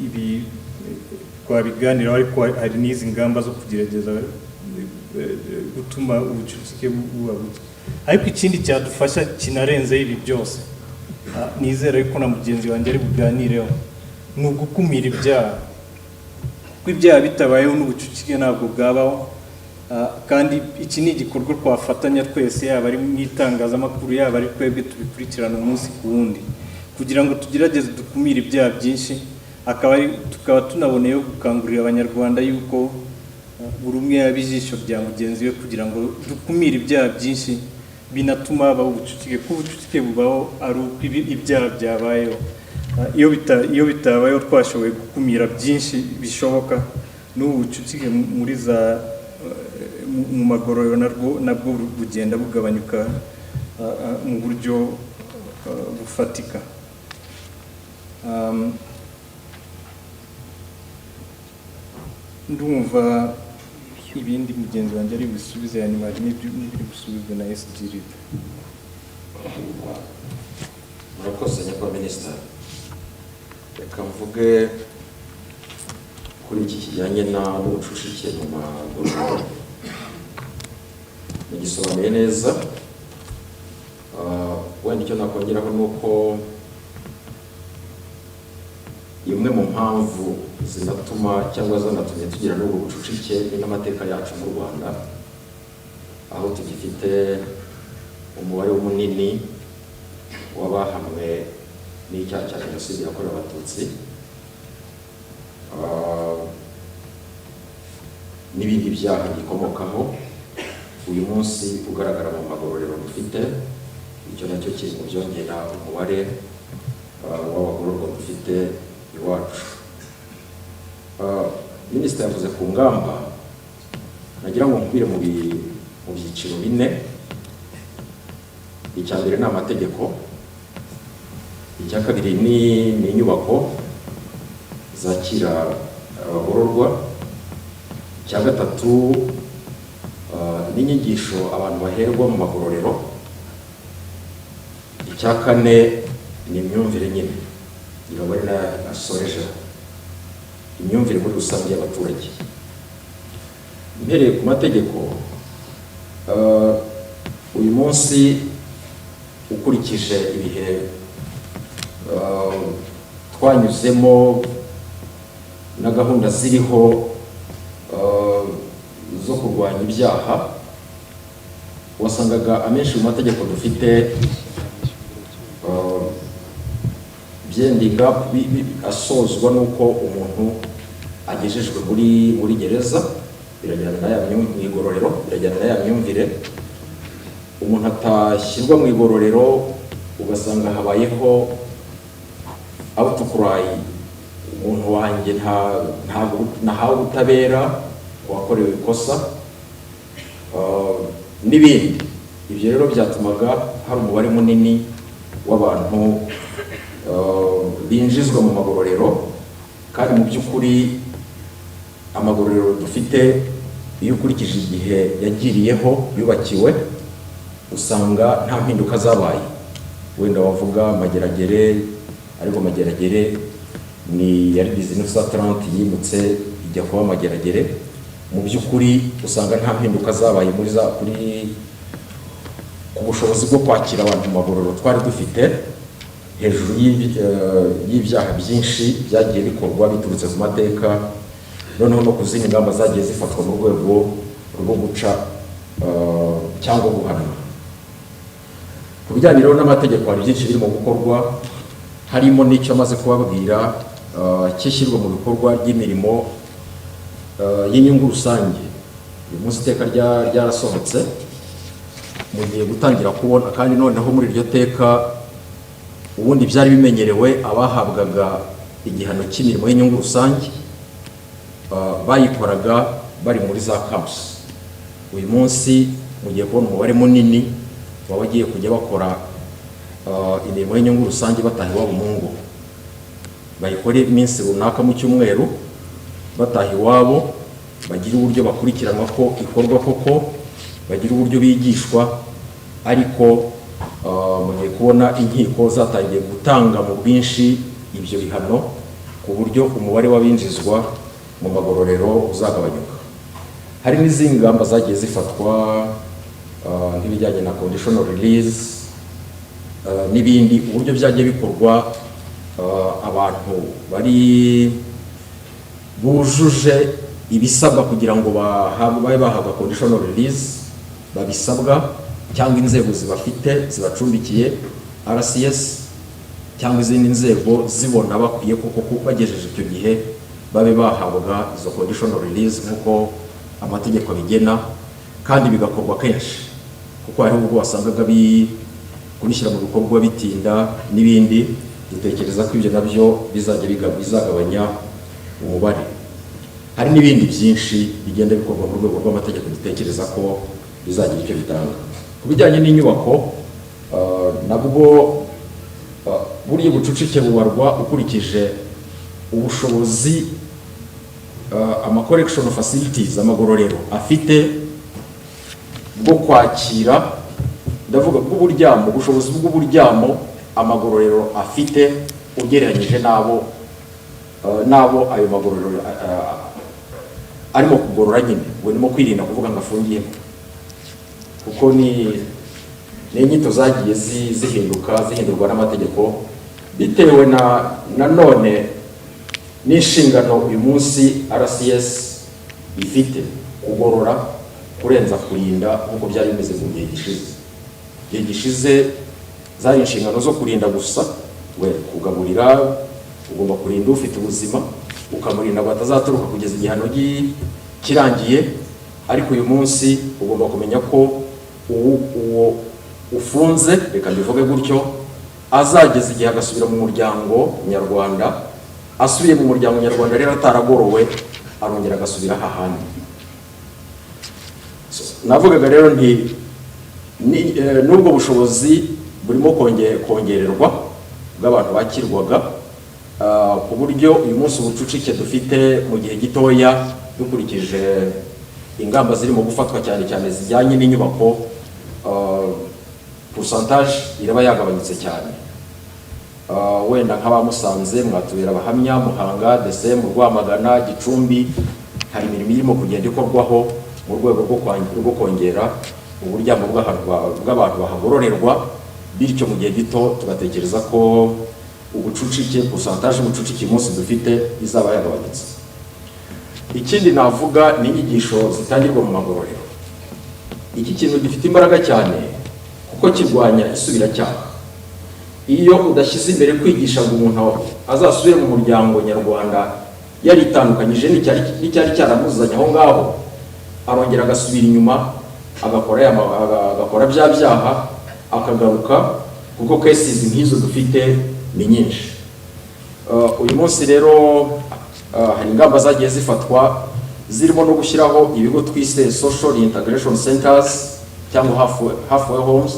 ibi twabiganiraho, ariko hari n'izi ngamba zo kugerageza gutuma ubucucike buba buke. Ariko ikindi cyadufasha kinarenze ibi byose, nizera yuko na mugenzi wanjye ari buganireho, ni ugukumira ibyaha. Kuko ibyaha bitabayeho n'ubucucike ntabwo bwabaho. Kandi iki ni igikorwa twafatanya twese, yaba ari mu itangazamakuru, yaba ari twebwe tubikurikirana umunsi ku wundi, kugira ngo tugerageze dukumire ibyaha byinshi. Tukaba tunaboneyeho gukangurira abanyarwanda yuko buri umwe yaba ijisho rya mugenzi we, kugira ngo dukumire ibyaha byinshi binatuma habaho ubucucike. Kuko ubucucike bubaho ari uko ibyaha byabayeho. Iyo bitabayeho twashoboye gukumira byinshi bishoboka, n'ubu bucucike muri mu magororero nabwo bugenda bugabanyuka mu buryo bufatika. Ndumva ibindi mugenzi wanjye ari bisubize, hanyuma hari n'ibiri gusubizwa na SGR. Murakoze nyakubahwa Minisita. Reka mvuge kuri iki kijyanye n'ubucucike mu magororero. Nigisobanuye neza. Wenda icyo nakongeraho ni uko imwe mu mpamvu zinatuma cyangwa zanatumye tugira n'ubwo bucucike ni n'amateka yacu mu Rwanda, aho tugifite umubare munini w'abahamwe n'icyaha cya Jenoside yakorewe Abatutsi, n'ibindi byaha bikomokaho uyu munsi ugaragara mu magororero dufite. Icyo nacyo kiri mu byongera umubare w'abagororwa dufite iwacu. Minisitiri yavuze ku ngamba, nagira ngo nkubwire mu byiciro 4. Icya mbere ni amategeko, icya kabiri ni inyubako zakira abagororwa, icya gatatu n'inyigisho abantu baherwa mu magororero, icya kane ni imyumvire nyine irabari nasoreje, imyumvire muri rusange y'abaturage. Mpereye ku mategeko, uyu munsi ukurikije ibihe twanyuzemo na gahunda ziriho zo kurwanya ibyaha, wasangaga amenshi mu mategeko dufite byendinga asozwa nuko umuntu agejejwe muri gereza, birajyana na ya mwigororero, birajyana na ya myumvire. Umuntu atashyirwa mu igororero ugasanga habayeho out to cry umuntu wanjye ntabwo nahawe ubutabera wakorewe ikosa n'ibindi. Ibyo rero byatumaga hari umubare munini w'abantu binjizwa mu magororero, kandi mu by'ukuri amagororero dufite iyo ukurikije igihe yagiriyeho yubakiwe usanga nta mpinduka zabaye. Wenda wavuga Mageragere, ariko Mageragere ni yari 1930 yimutse ijya kuba Mageragere. Mu by'ukuri usanga nta mpinduka zabaye muri za kuri ku bushobozi bwo kwakira abantu mu magororero twari dufite, hejuru y'ibyaha byinshi byagiye bikorwa biturutse ku mateka, noneho no kuzindi ngamba zagiye zifatwa mu rwego rwo guca cyangwa guhana. Ku bijyanye rero n'amategeko hari byinshi birimo gukorwa, harimo n'icyo amaze kubabwira cyishyirwa mu bikorwa ry'imirimo y'inyungu rusange. Uyu munsi iteka ryarasohotse mugiye gutangira kubona, kandi noneho muri iryo teka ubundi byari bimenyerewe abahabwaga igihano cy'imirimo y'inyungu rusange bayikoraga bari muri za camps. Uyu munsi mugiye kubona umubare munini wabagiye kujya bakora imirimo y'inyungu rusange bataha iwabo mu ngo, bayikore iminsi runaka mu cyumweru bataha iwabo, bagira uburyo bakurikiranwa ko ikorwa koko, bagira uburyo bigishwa. Ariko mugiye kubona inkiko zatangiye gutanga mu bwinshi ibyo bihano ku buryo umubare w'abinjizwa mu magororero uzagabanyuka. Hari n'izindi ngamba zagiye zifatwa nk'ibijyanye na conditional release n'ibindi, uburyo byagiye bikorwa abantu bari bujuje ibisabwa kugira ngo babe bahabwa conditional release babisabwa, cyangwa inzego zibafite zibacumbikiye RCS cyangwa izindi nzego zibona bakwiye kuko bagejeje icyo gihe babe bahabwa izo conditional release nk'uko amategeko abigena, kandi bigakorwa kenshi kuko hari ubwo wasangaga kubishyira mu bikorwa bitinda n'ibindi. Dutekereza ko ibyo nabyo bizagabanya umubare. Hari n'ibindi byinshi bigenda bikorwa mu rwego rw'amategeko dutekereza ko bizagira icyo bitanga. Ku bijyanye n'inyubako nabwo buriya bucucike bubarwa ukurikije ubushobozi ama correction facilities amagororero afite bwo kwakira, ndavuga bw'uburyamo, ubushobozi bw'uburyamo amagororero afite ugereranyije nabo ayo magororero arimo kugorora nyine. Ubwo nimo kwirinda kuvuga ngo afungiyemo, kuko ni inyito zagiye zihindurwa n'amategeko bitewe na none n'inshingano uyu munsi RCS ifite kugorora kurenza kurinda nk'uko byari bimeze mu gihe gishize. Igihe gishize zari inshingano zo kurinda gusa, kugaburira, ugomba kurinda ufite ubuzima, ukamurinda ngo atazaturuka kugeza igihano kirangiye. Ariko uyu munsi ugomba kumenya ko uwo ufunze, reka mbivuge gutyo, azageza igihe agasubira mu muryango nyarwanda. Asubiye mu muryango nyarwanda rero ataragorowe, arongera agasubira hahandi. Navugaga rero n'ubwo bushobozi burimo kongererwa bw'abantu bakirwaga, ku buryo uyu munsi ubucucike dufite mu gihe gitoya dukurikije ingamba zirimo gufatwa cyane cyane zijyanye n'inyubako, pourcentage iraba yagabanyutse cyane. Wenda nk'abamusanze mwatubera abahamya, Muhanga, Desembu, Rwamagana, Gicumbi, hari imirimo irimo kugenda ikorwaho mu rwego rwo kongera uburyamo bw'abantu bahagororerwa, bityo mu gihe gito tugatekereza ko ubucucike, pourcentage y'ubucucike umunsi dufite izaba yagabanyutse. Ikindi navuga ni inyigisho zitangirwa mu magororero. Iki kintu gifite imbaraga cyane kuko kirwanya isubiracyaha. Iyo udashyize imbere kwigisha ngo umuntu azasubire mu muryango nyarwanda yaritandukanyije n'icyari cyaramuzanye aho ngaho, arongera agasubira inyuma agakora bya byaha akagaruka, kuko cases nk'izo dufite ni nyinshi. uyu munsi rero hari ingamba zagiye zifatwa zirimo no gushyiraho ibigo twise social integration centers cyangwa halfway homes.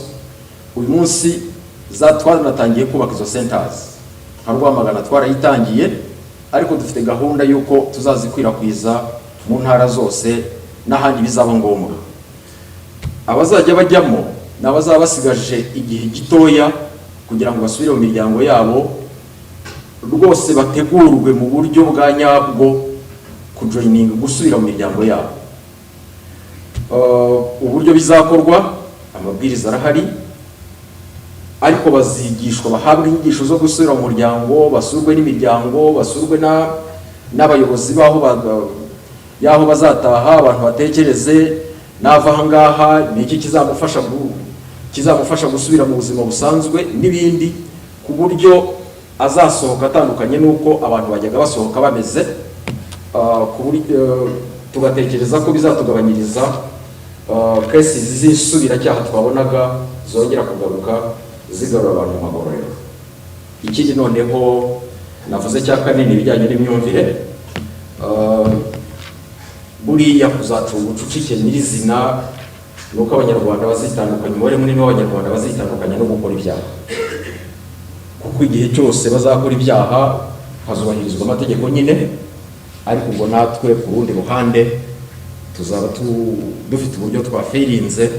Uyu munsi twanatangiye kubaka izo centers, nka Rwamagana twarayitangiye, ariko dufite gahunda y'uko tuzazikwirakwiza mu ntara zose n'ahandi bizaba ngombwa. Abazajya bajyamo n'abazaba basigaje igihe gitoya kugira ngo basubire mu miryango yabo, rwose bategurwe mu buryo bwa nyabwo kujoininga gusubira mu miryango yabo. Uburyo bizakorwa, amabwiriza arahari, ariko bazigishwa, bahabwa inyigisho zo gusubira mu muryango, basurwe n'imiryango, basurwe n'abayobozi y'aho bazataha, abantu batekereze nava aha ngaha niki kizamufasha gusubira mu buzima busanzwe n'ibindi, ku buryo azasohoka atandukanye n'uko abantu bajyaga basohoka bameze. Tugatekereza ko bizatugabanyiriza cases z'isubiracyaha twabonaga zongera kugaruka zigarura abantu mu magororero. Ikindi noneho navuze cya kane ni ibijyanye n'imyumvire. Buriya kuzacunga ubucucike nyirizina nuko abanyarwanda bazitandukanya, umubare munini w'abanyarwanda bazitandukanya no gukora ibyaha, kuko igihe cyose bazakora ibyaha hazubahirizwa amategeko nyine, ariko ubwo natwe ku rundi ruhande tuzaba dufite uburyo twafeirinze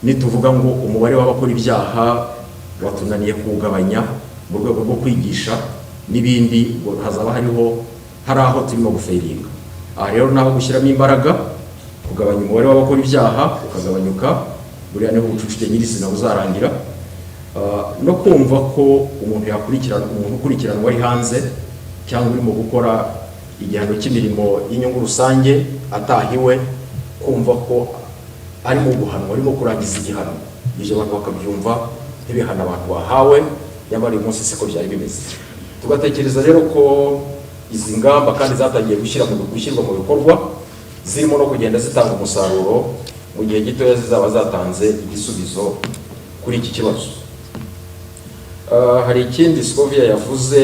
nituvuga ngo umubare w'abakora ibyaha watunaniye kuwugabanya mu rwego rwo kwigisha n'ibindi, ngo hazaba hari aho turimo gufeiringa. Aha rero naho gushyiramo imbaraga, kugabanya umubare w'abakora ibyaha ukagabanyuka, buriya niho ubucucike nyirizina buzarangira, no kumva ko umuntu ukurikiranwa ari hanze cyangwa urimo gukora igihano cy'imirimo y'inyungu rusange atahiwe, kumva ko arimo guhanwa, arimo kurangiza igihano. Ibyo abantu bakabyumva nk'ibihano abantu bahawe, nyamara uyu munsi siko byari bimeze. Tugatekereza rero ko izi ngamba kandi zatangiye gushyirwa mu bikorwa, zirimo no kugenda zitanga umusaruro mu gihe gitoya zizaba zatanze igisubizo kuri iki kibazo. Hari ikindi SCOVIA yavuze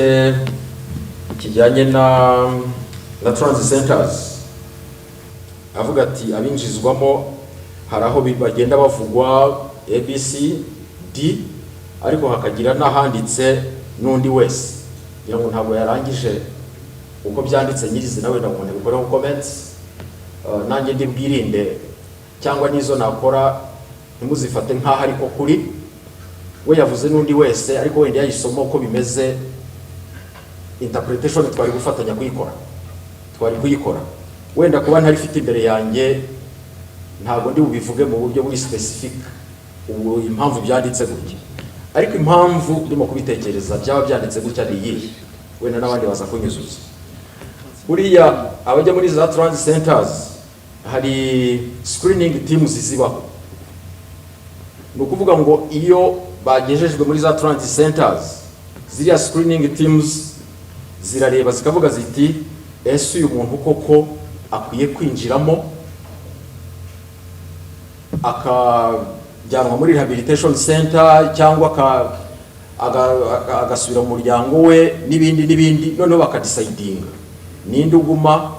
kijyanye na transit centers, avuga ati abinjizwamo hari aho bagenda bavugwa ABC D, ariko hakagira n'ahanditse n'undi wese. Ngira ngo ntabwo yarangije uko byanditse nyirizina, wenda umuntu bikoreho comments, nanjye ndi bwirinde cyangwa nizo nakora ntimuzifate nk'aho ariko kuri we yavuze n'undi wese, ariko wenda yayisoma uko bimeze, interpretation twari gufatanya kuyikora. Wenda kuba ntari fite imbere yanjye ntabwo ndi bubivuge mu buryo buri specific ubu impamvu byanditse gutya, ariko impamvu ndimo kubitekereza byaba byanditse gutya ni iyihe, wenda n'abandi baza kunyuzuza. Buriya abajya muri za transit centers hari screening teams zibaho. Ni ukuvuga ngo iyo bagejejwe muri za transit centers, ziriya screening teams zirareba zikavuga ziti ese uyu muntu koko akwiye kwinjiramo akajyanwa muri rehabilitation center cyangwa agasubira mu muryango we n'ibindi, noneho bakadisidinga ninde uguma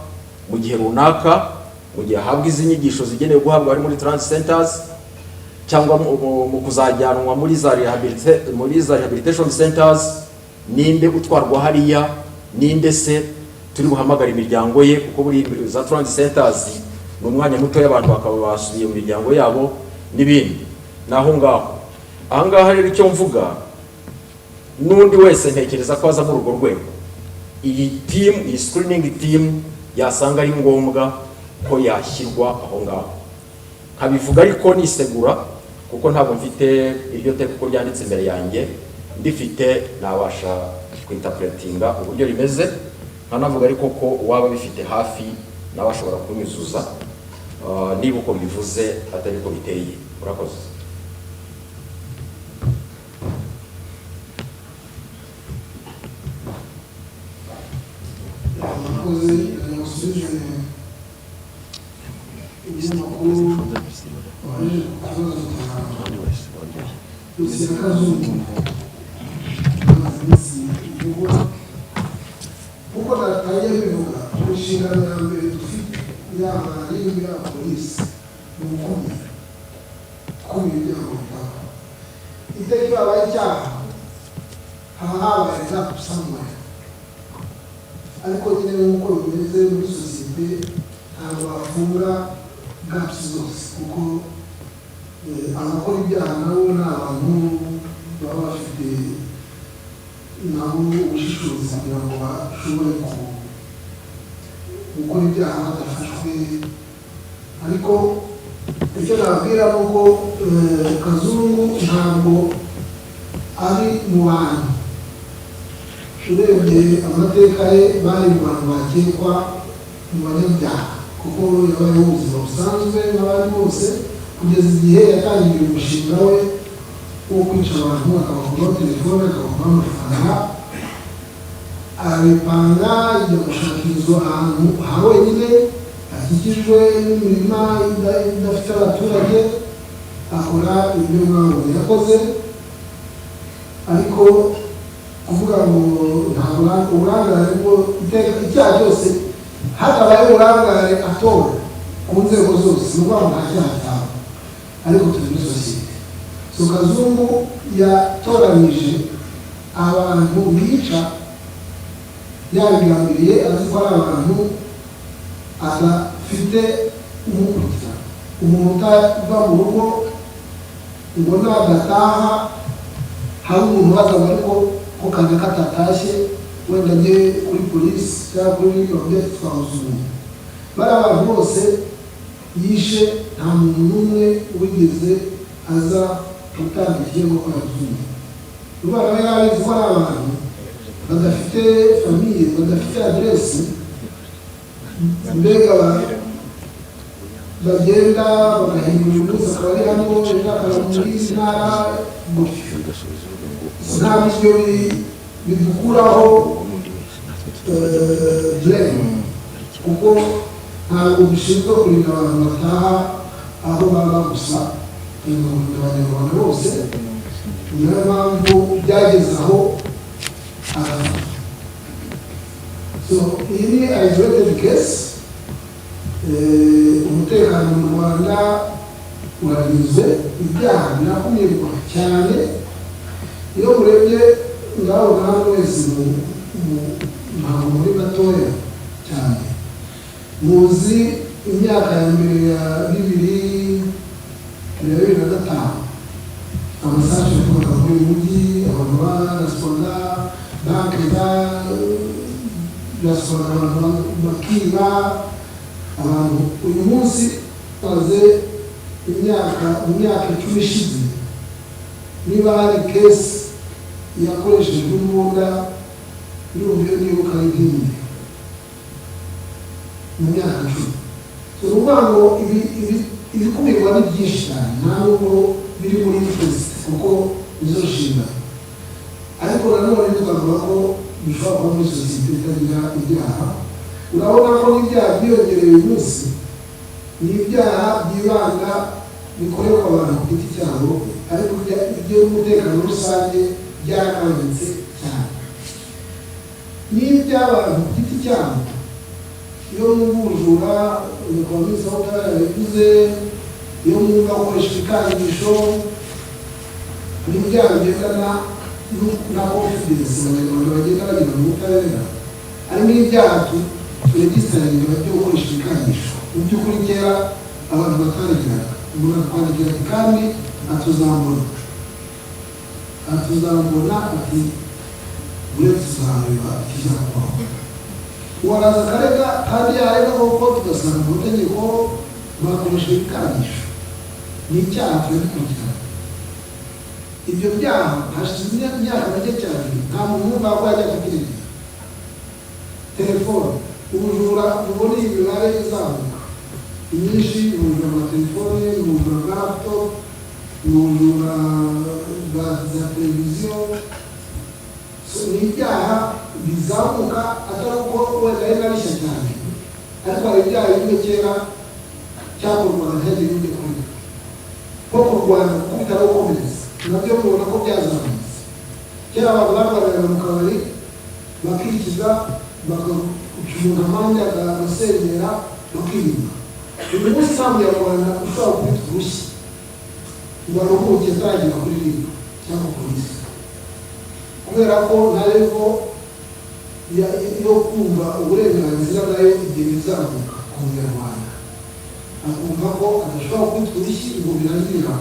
mu gihe runaka, mu gihe ahabwa izi nyigisho zigenewe guhabwa ari muri transit centers, cyangwa mu kuzajyanwa muri za rehabilitation centers, ninde utwarwa hariya, ninde se turi buhamagara imiryango ye, kuko muri za transit centers ni umwanya muto y'abantu bakaba basubiye mu miryango yabo n'ibindi. Naho ngaho ahangaha rero icyo mvuga, n'undi wese ntekereza ko aza muri urwo rwego, iyi screening team yasanga ari ngombwa ko yashyirwa aho ngaho, nkabivuga ariko nisegura, kuko ntabwo mfite iryo teko ko ryanditse imbere yanjye, ndifite nabasha kwinterpretinga uburyo rimeze, nkanavuga ariko ko waba bifite hafi nabashobora kunyuzuza niba uko mbivuze atari ko biteye. Murakoze. Ikibazo vuba kuko natangiye bivuga inshingano ya mbere dufite yaba y'indi ya polisi ni ukumira ibyaha bitaba iteka iyo habaye icyaha haba habaye za kusamura ariko nyine nk'uko bimeze muri sosiyete ntabwo bafunga gapusi zose kuko abakora ibyaha nabo ni abantu baba bafite nabo ubushishozi kugira ngo bashobore gukora ibyaha badafashwe ariko icyo nababwira ni uko Kazungu ntabwo ari mu bantu urebye amateka ye bari mu bantu bakekwa mu banyabyaha kuko yabayeho ubuzima busanzwe n'abandi bose kugeza igihe yatangiye umushinga we wo kwica abantu akabakuraho telefone akabakuraho amafaranga arabipanga ajya gushakishwa ahantu ha wenyine akikijwe n'imirima idafite abaturage akora ibyo mwabonye yakoze ariko kuvuga ngo nta uburangare bwo iteka icyaha cyose hatabaye uburangare atora ku nzego zose ni ukuvuga ngo nta cyaha cyaba ariko turi muri sosiyete so Kazungu yatoranyije abantu bica yabigambiriye azi ko ari abantu adafite umukurikirana umuntu utava mu rugo ngo nadataha hari umuntu wazaga ariko ko kaza katatashye wenda ajye kuri polisi cyangwa kuri object twawusuzumye bari abantu bose yishe nta muntu n'umwe wigeze aza gutanga ikirego ko yazumye rubara we yabizi ko ari abantu badafite famiye badafite aderesi mbega bagenda bagahindura umunsi akaba ari hano ejo akaba muri ntara gutyo ntabwo ibyo bidukuraho blame kuko ntabwo dushinzwe kurinda abantu bataha aho baba gusa abanyarwanda bose niyo mpamvu byageze aho so iyi ni isolated case umutekano mu Rwanda urarinzwe ibyaha birakumirwa cyane iyo murebye ngaho nawe wese ntabwo muri gatoya cyane muzi imyaka ya mbere ya 2005 amasaje yakoraga muri mujyi abantu barasonda banke zasonda abantu bakiba abantu uyu munsi maze imyaka 10 ishize niba hari kesi yakoreshejwe imbunda y'uburyo nibuka y'idini mu myaka 10 so uvuga ngo ibikumirwa ni byinshi cyane nta nubwo biri muri twese kuko izo nshinga ariko nanone tukavuga ko bishobora kuba muri sosiyete itagira ibyaha urabona ko n'ibyaha byiyongereye uyu munsi ni ibyaha byibanda bikorerwa abantu ku giti cyabo ariko iby'umutekano rusange byaragabanutse cyane n'iby'abantu ku giti cyabo iyo mwumvujura umukomisa aho yabivuze iyo mwumva gukoresha ibikangisho n'ibyaha bigendana na confidence abanyarwanda bagenda bagira mu butabera harimo ibyaha turegisitaringa byo gukoresha ibikangisho mu by'ukuri kera abantu bataragiraga umuntu atwaragiraga kandi atuzambona ati uretse tuzareba ikizakwaho uwaraza akarega kandi yarega kuko tugasanga mu mategeko bakoresha ibikangisho ni icyaha turagikurikirana ibyo byaha hashize imyaka mike cyane nta muntu wumva ko yajya kubyirinda telefone ubujura mubona iyi mibare izamuka inyinshi ni ubujura bwa telefone ni ubujura bwa laptop ni ubujura bwa za televiziyo ni ibyaha bizamuka atari uko wenda ari nabishya cyane ariko hari ibyaha bimwe kera cyakorwaga ntihagire ibyo kurya nko kurwana gukubita no gukomeretsa nabyo mubona ko byazamutse kera abantu barwaniraga mu kabari bakikiza bakagucunga amande agasengera bakirinda. Uyu munsi nta munyarwanda ushobora kwita urushyi ngo aruhuke ataragera kuri RIB cyangwa polisi, kubera ko ntareko yo kumva uburenganzira nayo igihe bizamuka ku munyarwanda, akumva ko adashobora kwita urushyi ngo birazira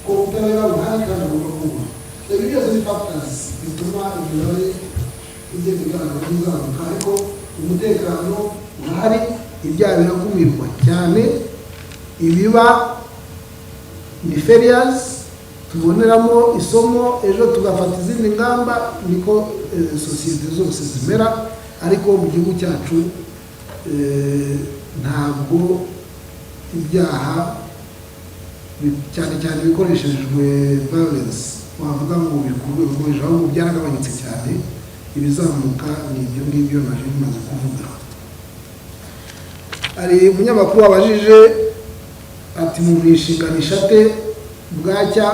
ko ubutabera buhari kandi agomba kuba. Ibi byose ni factors bituma imibare igenda igaragara izamuka, ariko umutekano urahari, ibyaha birakumirwa cyane. Ibiba ni failures tuboneramo isomo, ejo tugafata izindi ngamba, niko sosiyete zose zimera. Ariko mu gihugu cyacu ntabwo ibyaha cyane cyane bikoreshejwe violence wavuga ngo bikurwe gukoresha, ahubwo byaragabanyutse cyane. Ibizamuka ni ibyo ngibyo naje bimaze kuvuga. Ari umunyamakuru wabajije ati mu mwishinganisha te bwacya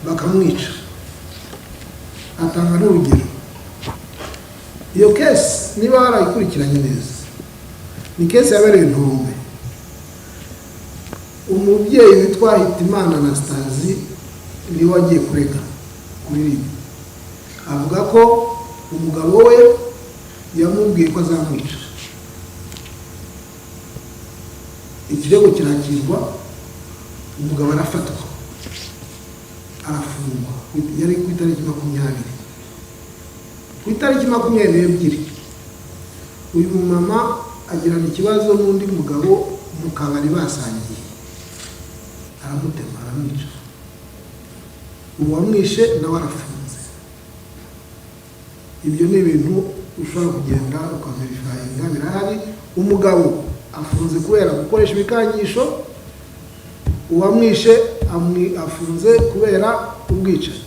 bakamwica, atanga n'urugero. Iyo kesi niba warayikurikiranye neza, ni kesi yabereye Ntombe. Umubyeyi witwa Hitimana Anastasie niwe wagiye kurega kuri RIB, avuga ko umugabo we yamubwiye ko azamwica. Ikirego kirakirwa, umugabo arafatwa arafungwa. Yari ku itariki 20. Ku itariki 22 uyu mumama agirana ikibazo n'undi mugabo mu kabari basangiye, aramutema aramwica. Uwamwishe nawe arafunze. Ibyo ni ibintu ushobora kugenda ukaverifyinga, birahari. Umugabo afunze kubera gukoresha ibikangisho, uwamwishe afunze kubera ubwicanyi.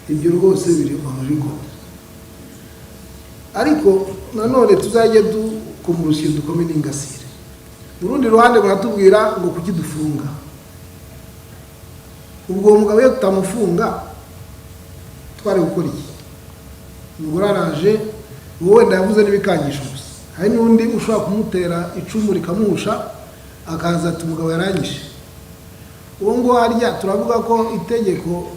Ibyo rwose biri mu record. Ariko nanone tuzajye dukumurusha dukome n'ingasire. Urundi ruhande baratubwira ngo kuki dufunga. Ubwo umugabo yo tutamufunga twari gukora iki? Umugore araje, wowe ndavuze n'ibikangisho gusa. Hari n'undi ushobora kumutera icumu rikamusha akaza ati umugabo yaranyishe. Uwo ngo harya turavuga ko itegeko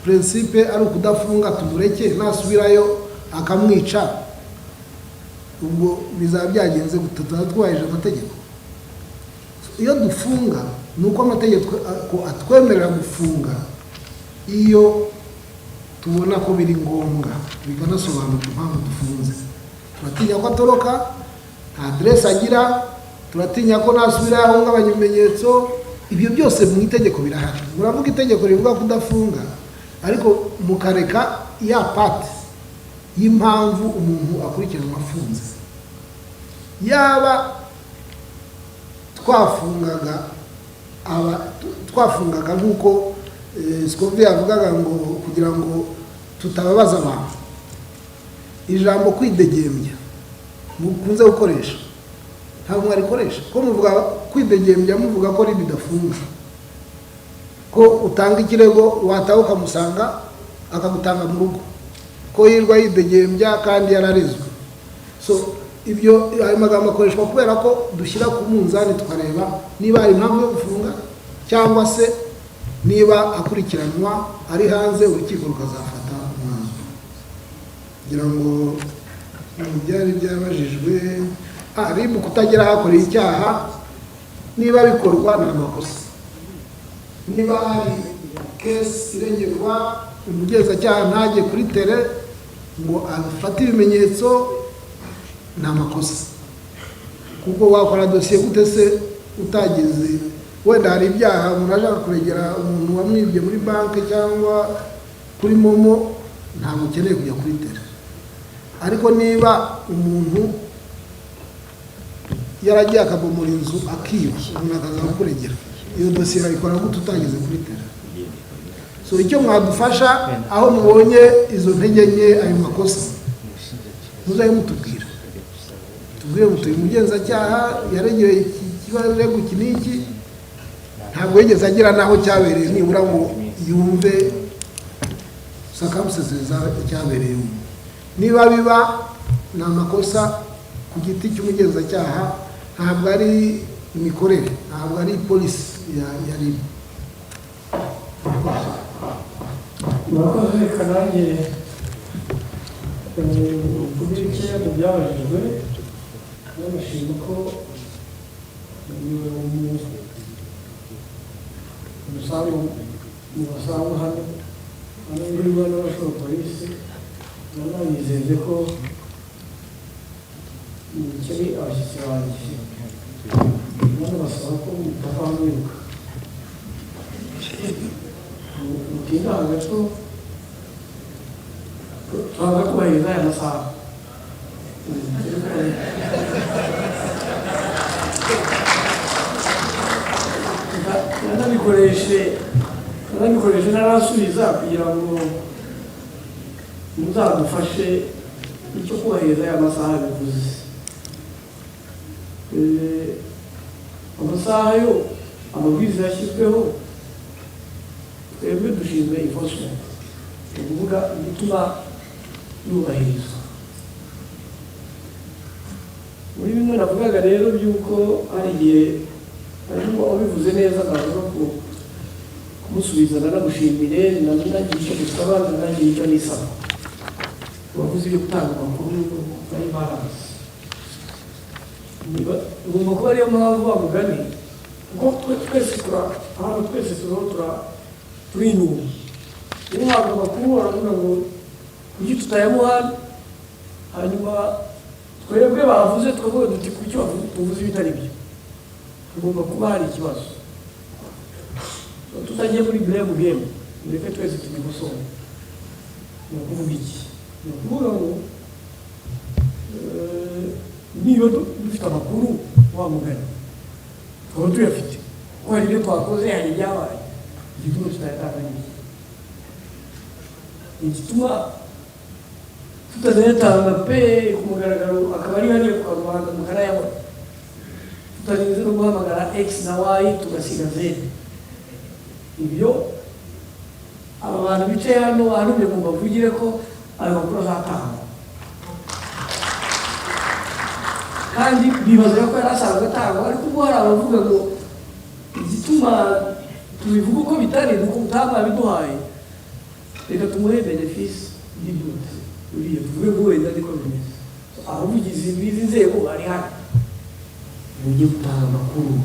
principe ari ukudafunga, tumureke nasubirayo akamwica. Ubwo bizaba byagenze gutatubaje amategeko. Iyo dufunga nuko amategeko atwemerera gufunga iyo tubona ko biri ngombwa, bikanasobanuka impamvu dufunze. Turatinya ko atoroka, nta adresse agira, turatinya ko nasubira ahungabanya ibimenyetso. Ibyo byose mu itegeko birahari. Muravuga itegeko rivuga kudafunga, ariko mukareka ya part y'impamvu umuntu akurikiranwa afunze. Yaba twafungaga nk'uko SCOVIA yavugaga ngo kugira ngo tutababaza abantu, ijambo kwidegembya mukunze gukoresha ntabwo arikoresha. Ko muvuga kwidegembya muvuga ko RIB idafunga, ko utanga ikirego wataho ukamusanga akagutanga mu rugo, ko yirwa yidegembya kandi yararezwe. So ibyo ayo magambo akoreshwa kubera ko dushyira ku munzani tukareba niba hari impamvu yo gufunga cyangwa se niba akurikiranwa ari hanze, urukiko rukazafata umwanzuro. Kugira ngo byari byabajijwe RIB kutagera hakoreye icyaha, niba bikorwa ni amakosa. Niba hari kesi irengerwa, umugenzacyaha ntajye kuri tere ngo afate ibimenyetso, ni amakosa. Kuko wakora dosiye gute se utageze? Wenda hari ibyaha umuntu ashaka kuregera umuntu wamwibye muri banki cyangwa kuri momo, ntabwo ukeneye kujya kuri tere. Ariko niba umuntu yaragiye akabomora inzu akiba, umuntu akaza kukuregera, iyo dosiye bayikora gute utageze kuri tere? So icyo mwadufasha aho mubonye izo ntege nke, ayo makosa, muzaye mutubwira. Tubwire mutuye umugenzacyaha yaregeye ikibazo kiniki, ntabwo yigeze agira naho cyabereye, nibura ngo yumve sakamusezeza cyabereyemo. niba biba ni amakosa ku giti cy'umugenzacyaha, ntabwo ari imikorere, ntabwo ari polisi ya RIB. murakoze. Reka nanjye kugira icyo mu byabajijwe, n'abashima ko mu basanzwe hano muri Rwanda n'abashinzwe polisi, nanizeze ko ikiri abashyitsi banjye, none basaba ko mutava mwiruka mutinda gato, turaza kubahiriza aya masaha. Nanabikoreshe narasubiza kugira ngo muzadufashe icyo kubahiriza aya masaha bivuze. Amasaha yo amabwiriza yashyizweho, twebwe dushinzwe enforcement, ni ukuvuga igituma yubahirizwa. Muri bimwe navugaga rero by'uko hari igihe arimo wabivuze neza, akavuga ko kumusubiza nanamushimire, nanagira icyo gusaba, nanagira icyo nisaba. Wavuze ibyo gutanga amakuru bari baranze, ugomba kuba ariyo mpamvu wamugani, kuko twese hano twese turi inyuma. Iyo uhabwa amakuru baravuga ngo kuki tutayamuha, hanyuma twebwe bavuze tukavuga duti kuki tuvuze ibitari byo. Tugomba kuba hari ikibazo, tutagiye muri blame game, ndetse twese tugikosora. Ni ukuvuga iki? Ni ukuvuga ngo niba dufite amakuru wamugana, tukaba tuyafite ko hari ibyo twakoze, hari ibyabaye, igituma tutayatanga n'iki, igituma tutazayatanga pe ku mugaragaro, akaba ari hariya ku karubanda mukanayabona, tutarinze no guhamagara X na Y tugasiga Z. Ibyo aba bantu bicaye hano hanumye ngo bavugire ko ayo makuru azatanga, kandi bibaza ko yari asanzwe atangwa, ariko ubwo hari abavuga ngo igituma tubivuga uko bitari nuko mutaba biduhaye, reka tumuhe benefisi y'ibyote uriye tuvuge ngo wenda niko bimeze. Abavugizi b'izi nzego bari hano, mugiye gutanga amakuru.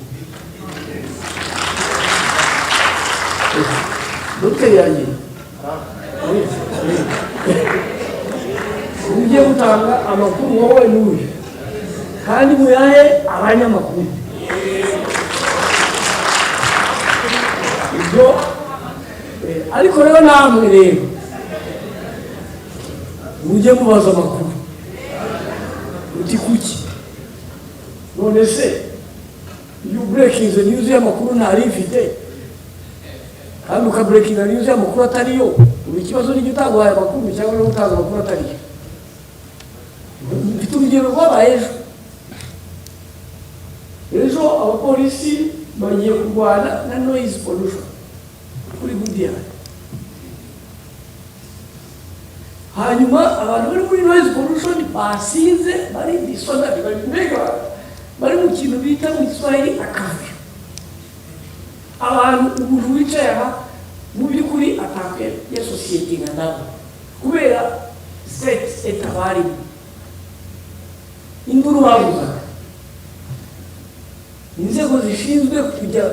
Dr. yanjye mugiye gutanga amakuru wowe n'uyu, kandi muyahe abanyamakuru. Ibyo ariko rero namwe rero mujye mubaza amakuru uti kuki, none se iyo breaking news y'amakuru ntari ifite, kandi ukabreaking news y'amakuru atariyo, ubu ikibazo ni gitaguhaye amakuru cyangwa no gutanga amakuru atariyo. Mfite urugero rwabaye ejo abapolisi bagiye kurwana na noise pollution kuri Gudiana, hanyuma abantu bari muri noise pollution basinze, bari disonant, bari mu kintu bita mu Kiswahili akavuyo. Abantu umuntu wicaye aha mu by'ukuri atakwe ya society nka nabo, kubera sex etabari induru bavuzaga. Inzego zishinzwe kujya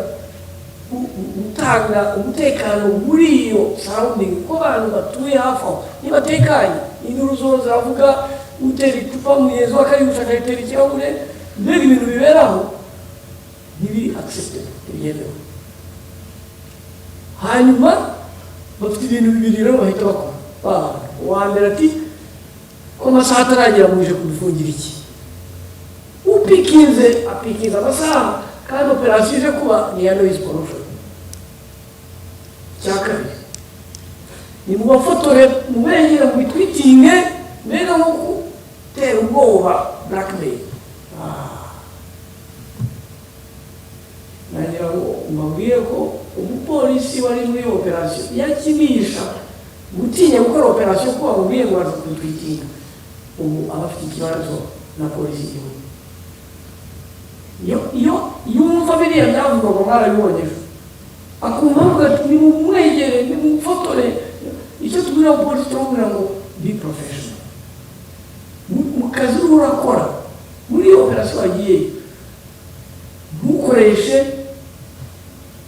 gutanga umutekano muri iyo surrounding, ko abantu batuye hafi aho nibatekanye, induru zo ziravuga, utera icupa mugenzi we akaribusha akayitera ikirahure, mbega ibintu biberaho ntibiri accepted, ntibyemewe. Hanyuma bafite ibintu bibiri rero bahita bakora. Uwa mbere ati ko amasaha ataragera muje kubifungira iki, upikinze apikinze amasaha, kandi operasiyo ije kuba ni ya noise pollution. Cya kabiri ni mu bafotore mubengera mu bitwitinge, mbega nko gutera ubwoba, blackmail. Nagira ngo mbabwire ko umupolisi wari muri operasiyo yakinisha gutinya gukora operasiyo ko bamubwiye ngo baza kutwitinga, ubu abafite ikibazo na polisi y'igihugu. Iyo yumva biriya byavuga ngo mwarabibonye ejo akumva avuga ati nimumwegere nimumufotore. Icyo tubwira polisi turamubwira ngo be professional mu kazi urimo urakora muri iyo operasiyo wagiye, ntukoreshe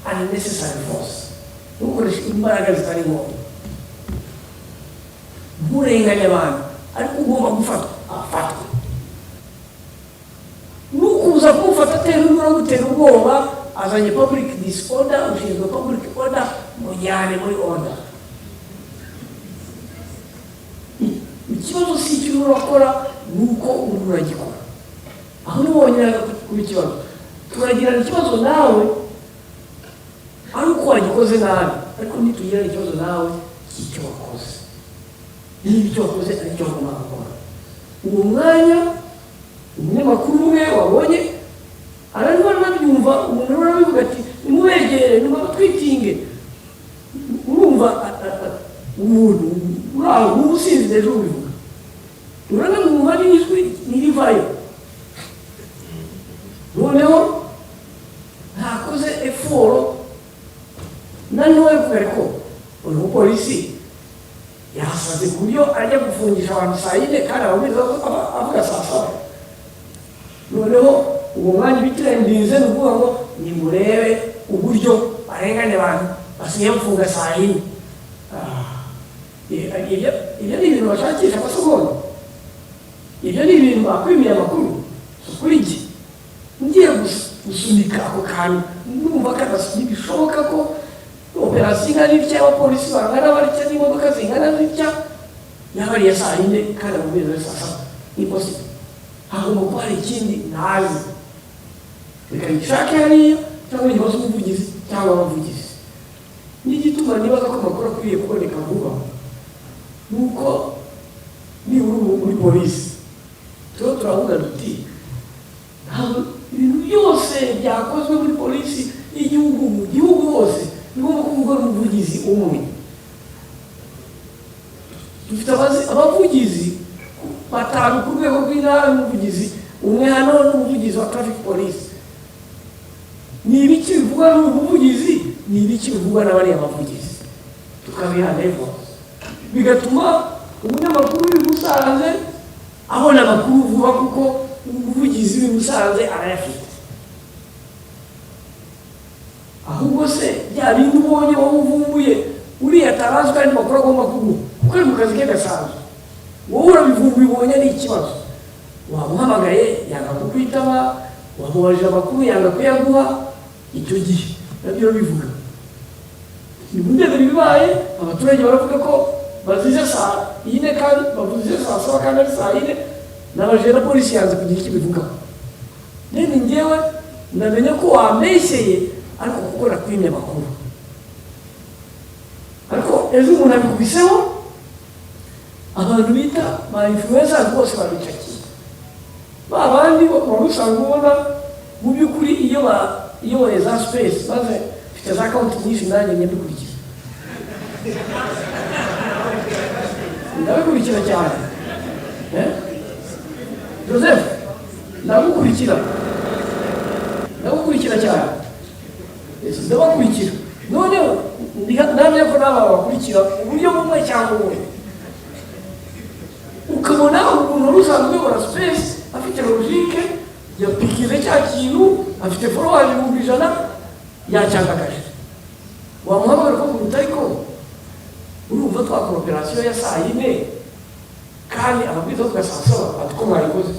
unnecessary force, ntukoreshe imbaraga zitari ngombwa, nturenganye abantu, ariko ugomba gufatwa afatwa. Nukuza kumufata atera gutera ubwoba azanye public disorder, ushinzwe public order, mujyane muri order. Ikibazo si icyo urakora nuko uragikora. Aho nibonyera kuba ikibazo turagirana ikibazo nawe ari uko wagikoze nabi, ariko nitugirana ikibazo nawe cy'icyo wakoze, niba icyo wakoze ari cyo ugomba gukora. Uwo mwanya umunyamakuru umwe wabonye ararimo nabyumva, umuntu arabivuga ati nimubegere nimubatwitinge. Urumva umuntu uraho n'ubusinzi ejo ubivuga, uranamwumva n'ijwi ntirivayo. Noneho ntakoze eforo nanowe kubera ko uyu mupolisi yasaze ku buryo ajya gufungisha abantu saa yine kandi ababwiriza avuga saa saba. Noneho uwo mwanya bitirendinze ni ukuvuga ngo nimurebe uburyo barengane abantu basigaye bafunga saa yine. Ibyo ni ibintu bashakisha amasegonda, ibyo ni ibintu bakwimiye amakuru kuri iki. Ngiye gusunika ako kantu numva kadasunika, bishoboka ko operasiyo ingana itya, abapolisi bangana batya, n'imodoka zingana zitya, yabariye saa yine kandi amubwiriza saa saba. Impossible. Hagomba kuba hari ikindi ntazi, reka gishake hariya cyangwa ikibazo umuvugizi cyangwa abavugizi. N'igituma nibaza ko amakuru akwiriye kuboneka vuba nuko nibura muri polisi tuba turavuga duti ntabwo ibintu byose byakozwe muri polisi y'igihugu mu gihugu hose bigomba kuvugwa n'umuvugizi umwe. Dufite abavugizi batanu ku rwego rw'intara, n'umuvugizi umwe hano n'umuvugizi wa traffic police. Ni ibiki bivugwa n'umuvugizi, ni ibiki bivugwa n'abariya bavugizi, tukabiha level, bigatuma umunyamakuru uri Musanze abona amakuru vuba kuko umuvugizi uri Musanze arayafite. Ahubwo se bya bindi ubonye wowe uvumbuye uriya atarazwi kandi makuru agomba kuguha kuko ari mu kazi ke gasanzwe, wowe urabivumbuye ubonye ari ikibazo, wamuhamagaye yanga kukwitaba, wamubajije amakuru yanga kuyaguha, icyo gihe nabyo bivuga ni mundebera ibibaye. Abaturage baravuga ko bazize saa yine kandi bavuze saa saba kandi ari saa yine, nabajije na polisi yanze kugira icyo bivugaho. Nene njyewe ndamenya ko wameshyeye ariko kuko nakwimye amakuru, ariko ejo umuntu abikubiseho abantu bita ba influencers bose babicakiye. Ba bandi wari usanga ubona mu by'ukuri iyo za space maze mfite za account nyinshi nanjye nyabikurikira, ndabikurikira cyane. Joseph ndagukurikira cyane, ndabakurikira. Noneho ndamenya ko n'aba bakurikira uburyo bumwe cyangwa ubundi, ukabona umuntu usanzwe uyobora space afite logique yapikize cya kintu, afite followers 100,000 yacyangagaje, wamuhamagara ko mu ariko urumva twakora operasiyo ya saa yine kandi ababwiza tugasasaba atuko mwayikoze.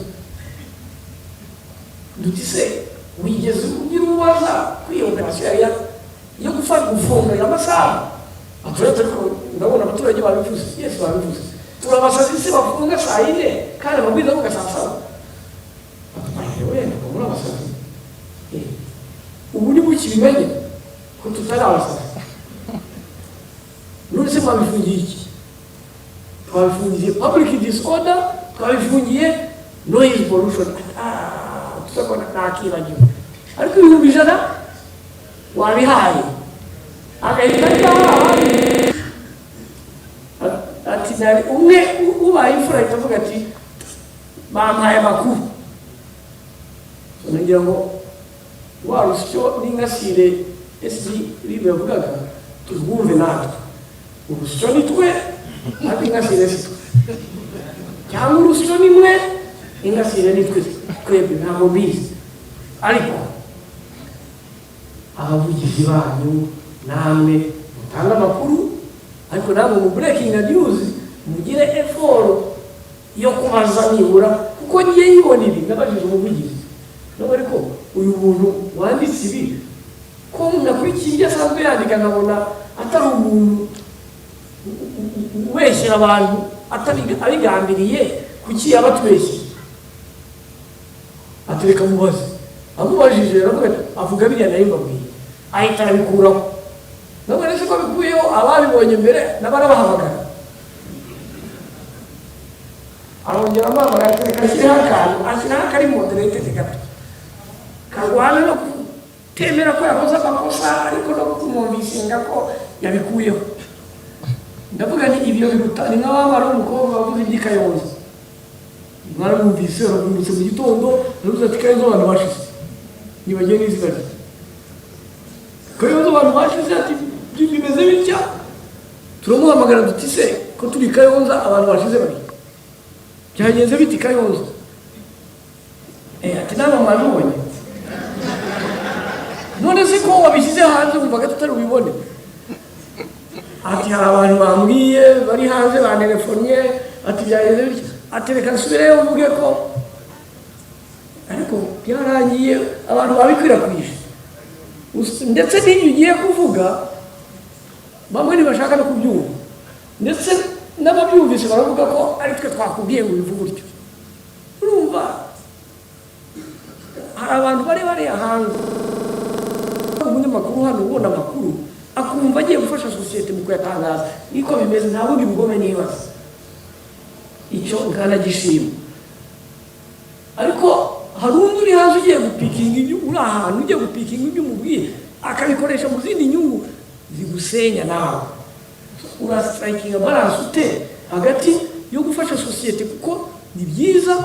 Duti se wigeze ugira ubaza kwiyo operasiyo yo gufunga amasaha? Aturetse ko ndabona abaturage babivuze, yes babivuze, turabasazi se bafunga saa yine kandi ababwiza tugasasaba. Muri abasazi ubu ni buki bimenye ko tutari abasazi. None se mwabifungiye iki? Twabifungiye public disorder, twabifungiye noise pollution. Tusakona nakibagiwe, ariko 100,000 wabihaye agahita ati nari umwe ubaye imfura itavuga ati bampaye amakuru ngira ngo wa rusyo n'ingasire SCOVIA yavugaga tuzwumve natwe urusyo ni twe ariko ingasire si twe cyangwa urusyo ni mwe ingasire ni twe twebwe ntabwo mbizi ariko abavugizi banyu namwe mutanga amakuru ariko namwe mu breaking news mugire effort yo kubaza nibura kuko ngiye yibona ibi nabajije umuvugizi none ariko uyu muntu wanditse ibi ko nakurikiye ibyo asanzwe yandika nkabona atari umuntu ubeshyira abantu abigambiriye kuki yabatubeshye atureka mubaze amubajije avuga biriya nayo mbabwiye ahita arabikuraho ntabwo rero ko bikuyeho ababibonye mbere n'abarabahamagara arongera amamara atereka ashyiraho akantu ashyiraho akari moderate gato karwana no kutemera ko yakoze amakosa ariko no kumwumvishinga ko yabikuyeho ndavuga ni ibyo biruta ni nk'abamara umukobwa wavuze iby'ikayonza mwaramwumvise baramwumvise mu gitondo naruze ati kayonza abantu bashize nibagiye n'izina rye kayonza abantu bashize ati bimeze bitya turamuhamagara duti se ko turi kayonza abantu bashize bari byagenze biti kayonza ati nama mwanubonye none se ko wabishyize hanze wumvaga tutari ubibone ati hari abantu bambwiye bari hanze banelefonye ati byagenze bitya ati reka nsubireyo mvuge ko ariko byarangiye abantu babikwirakwije ndetse n'ibyo ugiye kuvuga bamwe ntibashaka no kubyumva ndetse n'ababyumvise baravuga ko ari twe twakubwiye ngo bivuge utyo urumva hari abantu bari hanze umunyamakuru hano ubona amakuru akumva agiye gufasha sosiyete mu kuyatangaza niko bimeze nta bundi bugome nibaza icyo nkanagishima ariko hari undi uri hanze ugiye gupikinga ibyo uri ahantu ugiye gupikinga ibyo umubwiye akabikoresha mu zindi nyungu zigusenya nawe urasitarayikinga baranse ute hagati yo gufasha sosiyete kuko ni byiza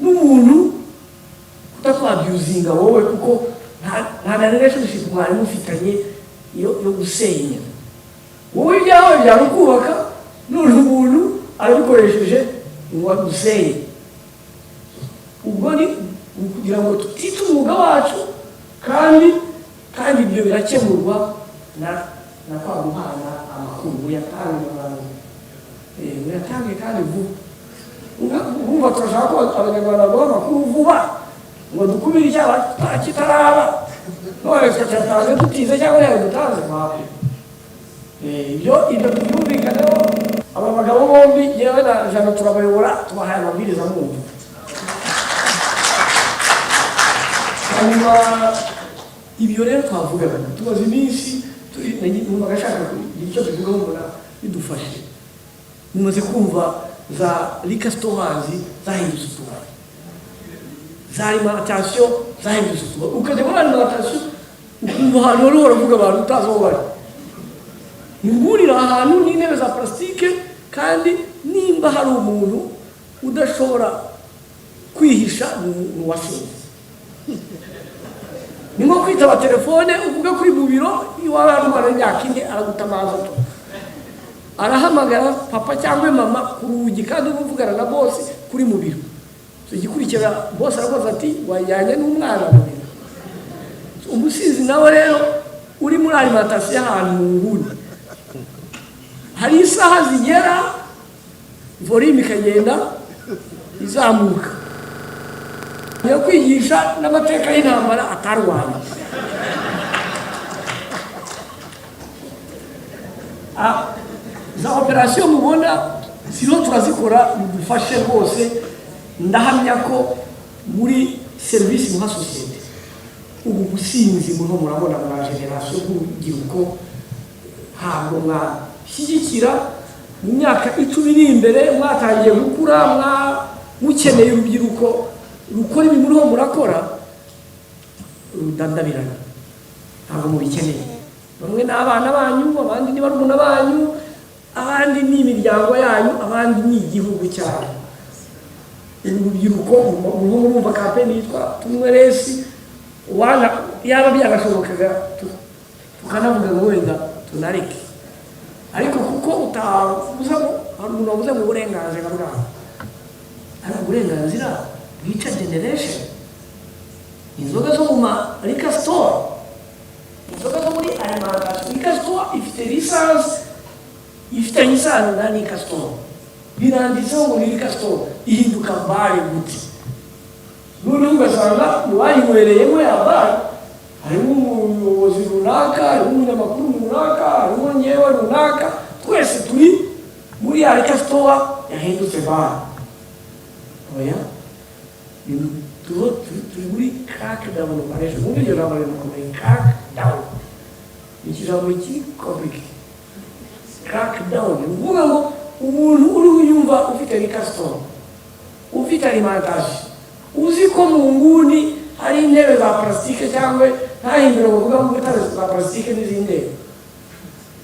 n'umuntu kutakwabyuzinga wowe kuko nta na relationship mwari mufitanye yo gusenya wowe ibyawe byari ukubaka none umuntu arabikoresheje ngo agusenye ubwo ni kugira ngo tutite umwuga wacu kandi ibyo birakemurwa na kwa guhana amakuru uyatange abantu uyatange kandi vuba turashaka ko abanyarwanda baguha amakuru vuba ngo dukubire icyaha kitaraba none tukatanze dutize cyangwa ntabwo dutanze ibyo byumvikaneho aba bagabo bombi yewe na jana turabayobora tubahaye amabwiriza mwumva hanyuma ibyo rero twavugaga tumaze iminsi numvaga ashaka kugira icyo tuvugaho mbona bidufashe mumaze kumva za rikasitorazi zahindutse utubari za alimentation zahindutse utubari ukajya muri alimentation ukumva ahantu wari waravuga abantu utazi aho bari nihurira ahantu n'intebe za plastique kandi nimba hari umuntu udashobora kwihisha mu wasinze ni nko kwitaba telefone uvuga kuri mu biro iwawe hari umwana w'imyaka ine aragutamaza arahamagara papa cyangwa mama ku rugi kandi uvugana na bosi kuri mu biro igikurikira bosi arakoze ati wajyanye n'umwana mu biro umusizi nawe rero uri muri alimentation y'ahantu mu nguni hari isaha zigera volume ikagenda izamuka yo kwigisha n'amateka y'intambara atarwanya za operasiyo mubona sino turazikora mudufashe rwose ndahamya ko muri serivisi muha sosiyete ubu businzi muriho murabona mwa generasiyo bw'urubyiruko ntabwo mwashyigikira mu myaka 10 iri imbere mwatangiye gukura mukeneye urubyiruko rukora ibi muriho murakora rudandabirana ntabwo mubikeneye bamwe ni abana banyu abandi ni barumuna banyu abandi ni imiryango yanyu abandi ni igihugu cyanyu urubyiruko murumva kampeni yitwa tumwe resi wana yaba byagashobokaga tukanavuga ngo wenda tunareke, ariko kuko utavuza umuntu wavuze mu burenganzira bwabo, ariko uburenganzira bwica generation. Inzoga zo mu marika store, inzoga zo muri alimentation, rika store ifite lisansi, ifitanye isano na rika store, biranditseho ngo ni rika store, ihinduka bare gute. Noneho ugasanga mubayinywereyemo ya bare harimo umuyobozi runaka, harimo umunyamakuru runaka, harimo nyewe runaka, twese turi muri ya rika store yahindutse bare. Oya, turi muri crackdown operation. Muri iyo nama rero komeye crackdown, ikijambo cy'ikobrike crackdown, uvuga ngo umuntu uri uyumva ufite rika store, ufite alimentation, uzi ko mu nguni hari intebe za plastique cyangwa ntahindura bavuga ngo utare za plastique n'izindi,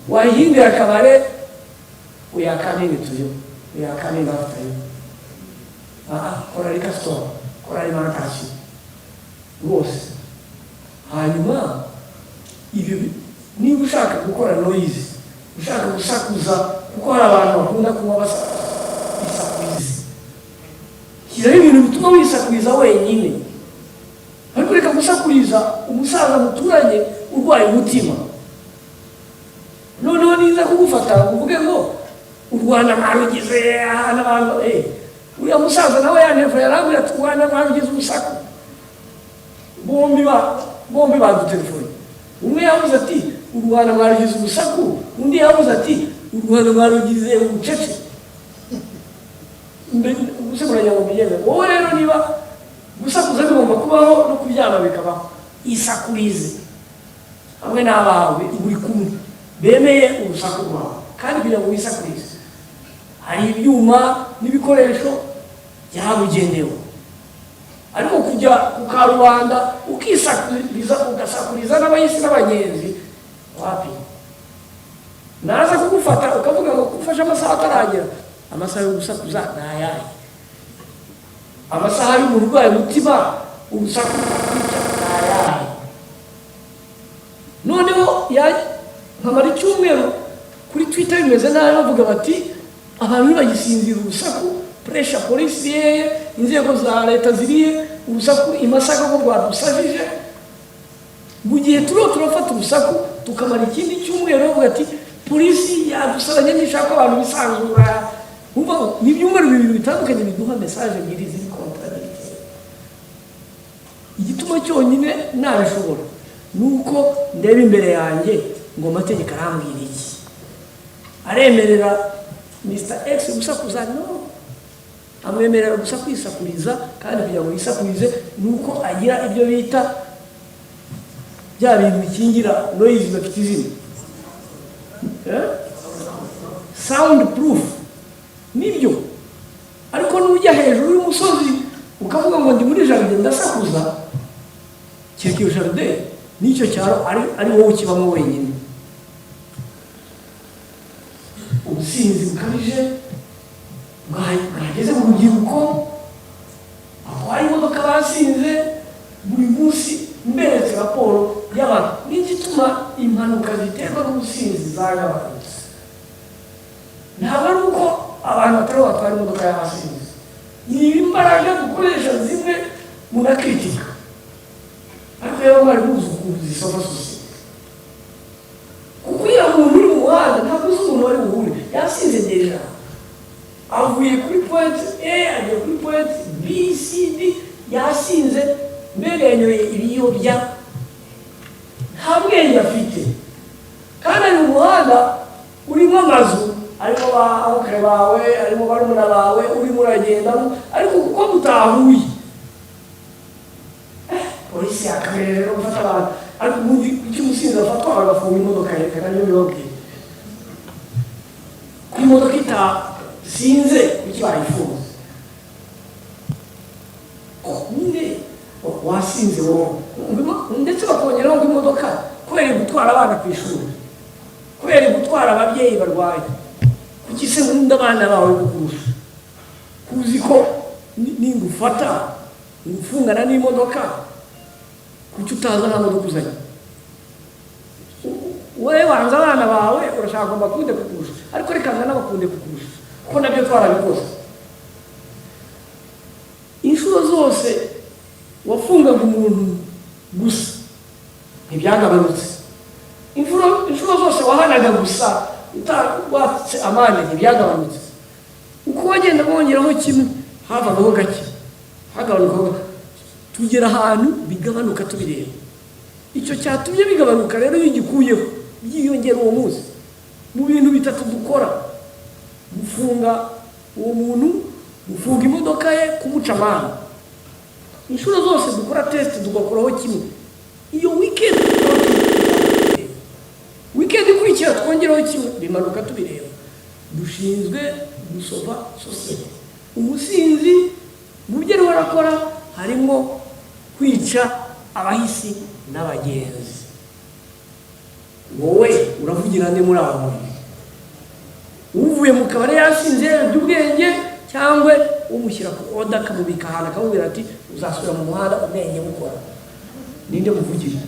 wahindura akabare uyakanini tuyo, uyakanini afite kora rika store, kora alimentation rwose. Hanyuma ibyo niba ushaka gukora noise, ushaka gusakuza, kuko hari abantu bakunda kuba basakuriza, shyiraho ibintu bituma wisakuriza wenyine, ariko reka gusakuriza umusaza muturanye urwaye umutima. Noneho niza kugufata uvuge ngo u Rwanda mwarugize ahantu abantu uriya musaza nawe yaneva yarambwira ati u Rwanda mwarugize urusaku. Bombi badutelefone, umwe yavuze ati u Rwanda mwarugize urusaku, undi yavuze ati u Rwanda mwarugize ubucece. Ubuse murajya mu bigenda. Wowe rero niba gusakuza bigomba kubaho no kubyama bikabaho, isakurize hamwe n'abawe buri kumwe bemeye urusaku rwawe, kandi kugira ngo wisakurize hari ibyuma n'ibikoresho byabugenewe. Ariko kujya ku karubanda ukisakuriza, ugasakuriza n'abayisi n'abagenzi, wapi? Naza kugufata ukavuga ngo kufasha amasaha ataragera, amasaha yo gusakuza nayaye, amasaha y'umurwayi mutima urusakuza nayaye. Noneho nkamara icyumweru kuri Twitter bimeze nabi bavuga bati abantu bagisinzira urusaku, pressure polisi ye, inzego za leta ziriye, urusaku imasaka ko rwadusajije. Mu gihe turafata urusaku tukamara ikindi cyumweru bavuga ati polisi yadusabanye n'ishaka abantu bisanzura. Umva ni ibyumweru bibiri bitandukanye biduha message ebyiri ziri contradictory. Igituma cyonyine nabishobora nuko ndeba imbere yanjye ngo amategeko arambwira iki, aremerera Mr. X gusakuza? No, amwemerera gusa kwisakuriza, kandi kugira ngo yisakurize nuko agira ibyo bita bya bintu bikingira noise bafite izina sound proof. Nibyo, ariko nujya hejuru y'umusozi ukavuga ngo ndi muri jardin ndasakuza, kireke jardin n'icyo cyaro ari wowe ukibamo wenyine. Ubusinzi bukabije bwageze mu rubyiruko, abatwara imodoka basinze buri munsi, mberetse raporo y'abantu. N'igituma impanuka ziterwa n'ubusinzi zagabanutse ntabwo ari uko abantu batari batwara imodoka y'abasinzi, ni imbaraga dukoresha zimwe mugakritika, ariko rero mwari muzi ukuntu zisoma sosiyete. Kuko iyo umuntu uri mu muhanda ntabwo uzi umuntu wari buhure, yasinze deja, avuye kuri point A agiye kuri point B C D, yasinze, mbega yanyoye ibiyobya, nta bwenge afite, kandi ari mu muhanda urimo amazu, arimo abakare bawe, arimo barumuna bawe, urimo uragendamo, ariko kuko mutahuye polisi yakamere rero gufata abantu. Ariko ubundi kuki umusinzi afatwa bagafunga imodoka yerekana niyo bibabwiye ko imodoka itasinze kuki bayifunze? Nyine wasinze wowe, ndetse bakongeraho ngo imodoka kubera gutwara abana ku ishuri, kubera gutwara ababyeyi barwaye. Kuki se nkunda abana bawe kukurusha? Kuzi ko ningufata ngufungana n'imodoka kuki utaza nta modoka uzanye wowe wanze abana bawe urashaka ngo bakunde kukurusha ariko reka nza n'abakunde kukurusha kuko nabyo twarabikoze inshuro zose wafungaga umuntu gusa ntibyagabanutse inshuro zose wahanaga gusa utawatse amande ntibyagabanutse uko wagenda wongeraho kimwe havagaho gake hagabanukaho tugera ahantu bigabanuka tubireba icyo cyatumye bigabanuka rero iyo ugikuyeho byiyongera uwo munsi mu bintu bitatu dukora gufunga uwo muntu gufunga imodoka ye kumuca amande inshuro zose dukora test tugakoraho kimwe iyo weekend ikurikira twongeraho kimwe bimanuka tubireba dushinzwe gusova sosiyete umusinzi mu byo ariho arakora harimo kwica abahisi n'abagenzi wowe uravugira nde muri abo bantu uvuye mu kabari yasinze by'ubwenge cyangwa umushyira ku oda akamubika ahantu akamubwira ati uzasubira mu muhanda ubwenge bukora ninde muvugira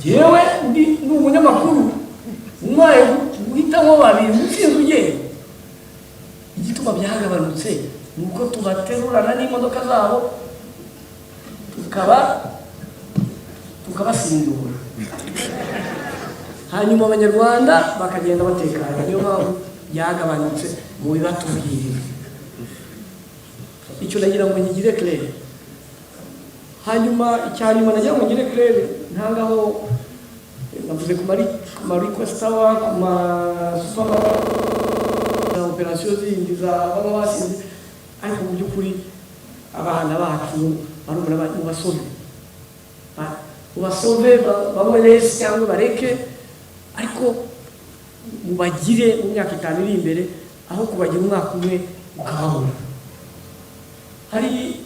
yewe ndi n'umunyamakuru umwaye guhitamo babiri umusinzi ugenda igituma byagabanutse nuko tubaterurana n'imodoka zabo tukabasindura hanyuma abanyarwanda bakagenda batekanye niyo mpamvu byagabanutse mu bibatubwirira icyo nagira ngo ngire claire hanyuma icyanyuma nagira ngo ngire claire ntangaho navuze ku request aba ku operasiyo zindi za baba basinze ariko mu by'ukuri abana bacu barumuna ubasove bamwe neza cyangwa bareke ariko mubagire mu myaka 5 iri imbere aho kubagira umwaka umwe ukababura hari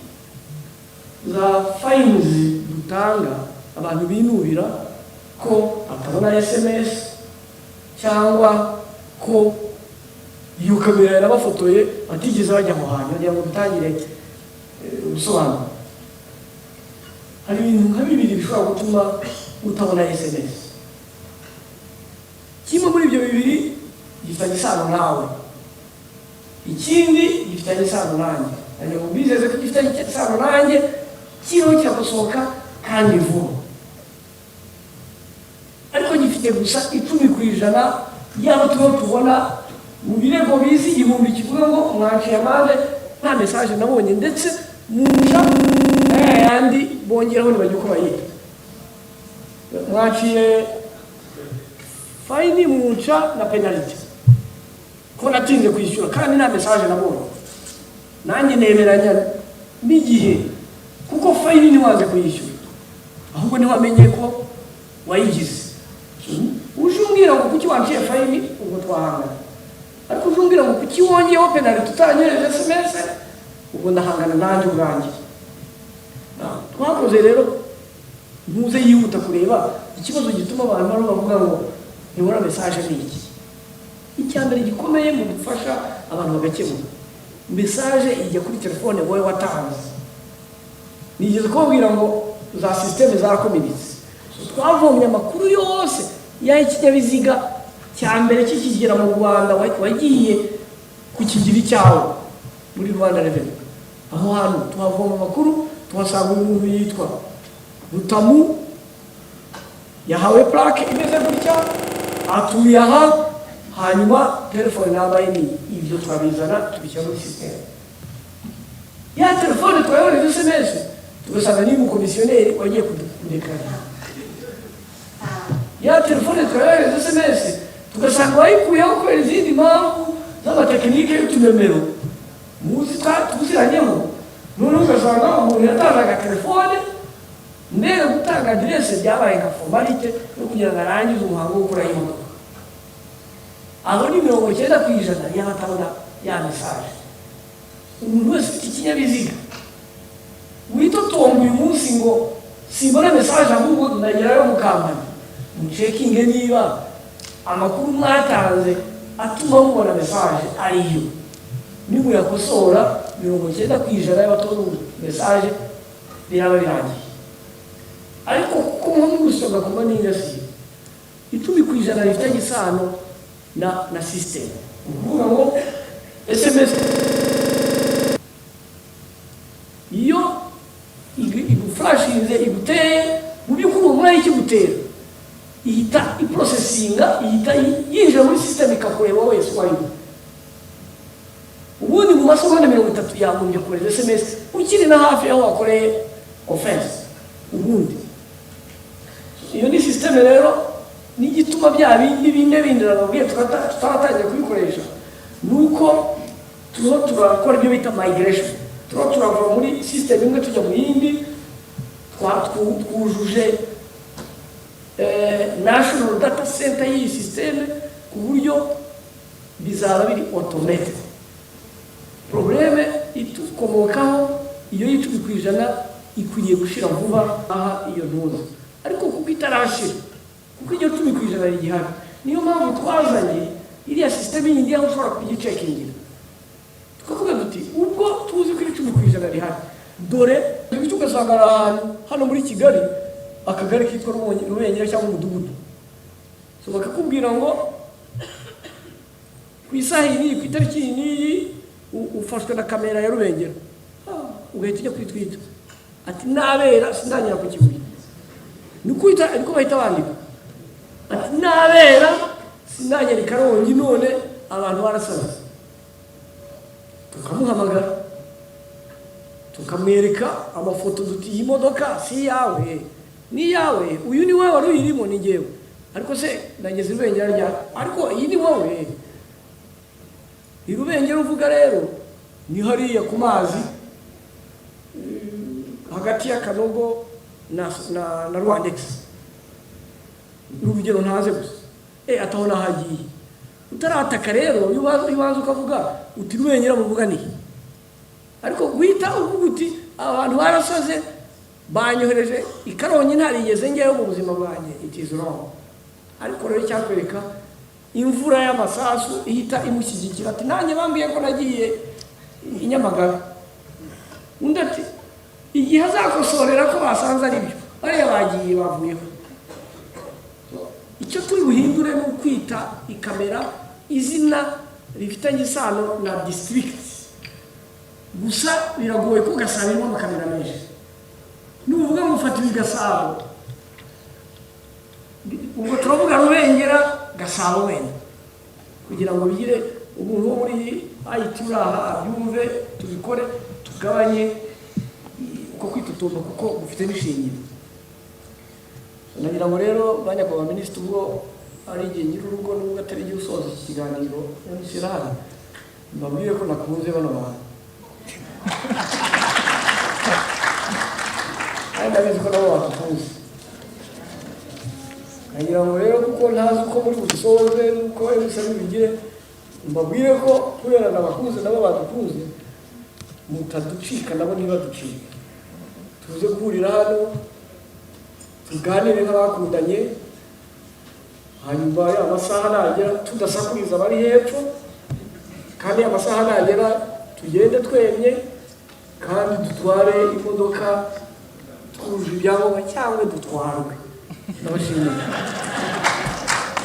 za fines dutanga abantu binubira ko atabona SMS cyangwa ko iyo kamera yarabafotoye atigeze bajya mu hantu kugira ngo bitangire ubusobanuro hari ibintu nka bibiri bishobora gutuma utabona SMS kimwe muri ibyo bibiri gifitanye isano nawe ikindi gifitanye isano nanjye hanyuma ubizeze ko gifitanye isano nanjye kiriho kiragusohoka kandi vuba ariko gifite gusa 10% y'abo tubona mu birego bizi 1000 kivuga ngo mwaciye amande nta message nabonye ndetse munja yandi bongeraho nibajye uko bayita mwaciye fine munca na penalty ko natinze kwishyura kandi nta message nabonye nanjye nemeranya n'igihe kuko fine ni waze kuyishyura ahubwo ni wamenye ko wayigize ujumbwira ngo kuki wanciye fine ubwo twahangana ariko ujumbwira ngo kuki wongeyeho penalty tutanyereje SMS ubwo ndahangana nanjye ubwanjye twakoze rero ntuze yihuta kureba ikibazo gituma abantu bavuga ngo ntibona message n'iki icyambere gikomeye mu gufasha abantu bagakemura message ijya kuri telefone wowe watanze nigeze kubwira ngo za systeme zarakominitse twavomye amakuru yose y'ikinyabiziga cyambere kikigera mu Rwanda wagiye kukigira icyawe muri Rwanda Revenue aho hantu twavoma amakuru tuhasanga umuntu yitwa Rutamu yahawe plaque imeze gutya atuye aha hanyuma telefone nabaye ni ibyo twabizana tubishyira muri system ya telefone twayohereza SMS tugasanga ni umukomisiyoneri wagiye kudekara ya telefone twayohereza SMS tugasanga wayikuyeho kubera izindi mpamvu z'amatekinike y'utunomero muzi tuziranyeho none ugasanga umuntu yatangaga telefone mbere gutanga aderese byabaye nka formalite yo kugira ngo arangize umuhango wo gukora imodoka aho ni 90% y'abatabona ya message umuntu wese ufite ikinyabiziga witotomba uyu munsi ngo simbona message ahubwo ndagerayo mu kampani mucekinge niba amakuru mwatanze atuma mubona message ariyo nimuyakosora 90% y'abatora message biraba birangiye. Ariko kuko nko mu gusonga kuba n'indasi 10% rifite isano na system. Uvuga ngo SMS iyo iguflashinze iguteye mu by'ukuri umwe ikigutera ihita iprocessinga ihita yinjira muri system ikakureba wese wari ubundi mu masomo 30 yagombye kureza SMS ukiri na hafi aho wakoreye offense. Ubundi iyo ni system rero n'igituma bya bindi nabwiye tutatangiye kubikoresha nuko turakora ibyo bita migration. Turava muri system imwe tujya mu yindi twujuje national data center y'iyi system ku buryo bizaba biri automated. Probleme itukomokaho iyo y'10% ikwiriye gushira vuba aha iyo ntuza, ariko kuko itarashira kuko iyo 10% ari gihari, niyo mpamvu twazanye iriya system yindi aho ushobora kuyicekingira tukavuga duti ubwo tuzi ko 10% ari hari dore ibyo ugasanga hano muri Kigali akagari kitwa Rubengera cyangwa umudugudu, so bakakubwira ngo ku isaha iyi ku itariki iyi ufashwe na kamera ya Rubengera, ugahita ujya kwitwita ati nabera sinanyira ku kibuye nukwita ariko bahita bandika ati nabera sinanyira Karongi none abantu barasaza. Tukamuhamagara tukamwereka amafoto duti iyi modoka si yawe ni yawe, uyu ni wowe wari uyirimo ni ngewe, ariko se nageze Rubengera rya ariko iyi ni wowe. Irubengera uvuga rero ni hariya ku mazi hagati ya Kanogo na Rwandex. Urugero ntaze gusa atahona hagiye utarataka rero yubaza ukavuga uti Rubengera muvuga ni, ariko guhita uvuga uti abantu barasaze banyohereje ikaronyi ntarigeze ngeyo mu buzima bwanjye, it is wrong. Ariko rero cyakwereka imvura y'amasasu ihita imushyigikira ati nanjye bambwiye ko nagiye Inyamagabe, undi ati igihe azakosorera ko basanze ari byo bariya bagiye bavuyeho. Icyo turi buhindure ni ukwita ikamera izina rifitanye isano na district gusa. Biragoye ko Gasabo irimo amakamera menshi, nuvuga ngo ufata Gasabo ubwo turavuga Rubengera Gasabo wenda kugira ngo bigire umuntu wo muri IT uraha abyumve tubikore tugabanye uko kwitutumba kuko gufite n'ishingiro. Nagira ngo rero banyakubahwa minisitiri ubwo ari igihe nyir'urugo n'ubwo atari igihe usoza iki kiganiro nishyira hano mbabwire ko nakunze bano bantu kandi ndabizi ko nabo badukunze. Nagira ngo rero kuko ntazi uko muri busoze nuko bisa n'ibigire mbabwire ko kubera nabakunze nabo badukunze mutaducika nabo ntibaducike, tuze guhurira hano tuganire nk'abakundanye, hanyuma amasaha nagera tudasakuriza bari hepfo, kandi amasaha nagera tugende twemye kandi dutware imodoka twuje ibyangombwa cyangwa dutwarwe. Ndabashimiye.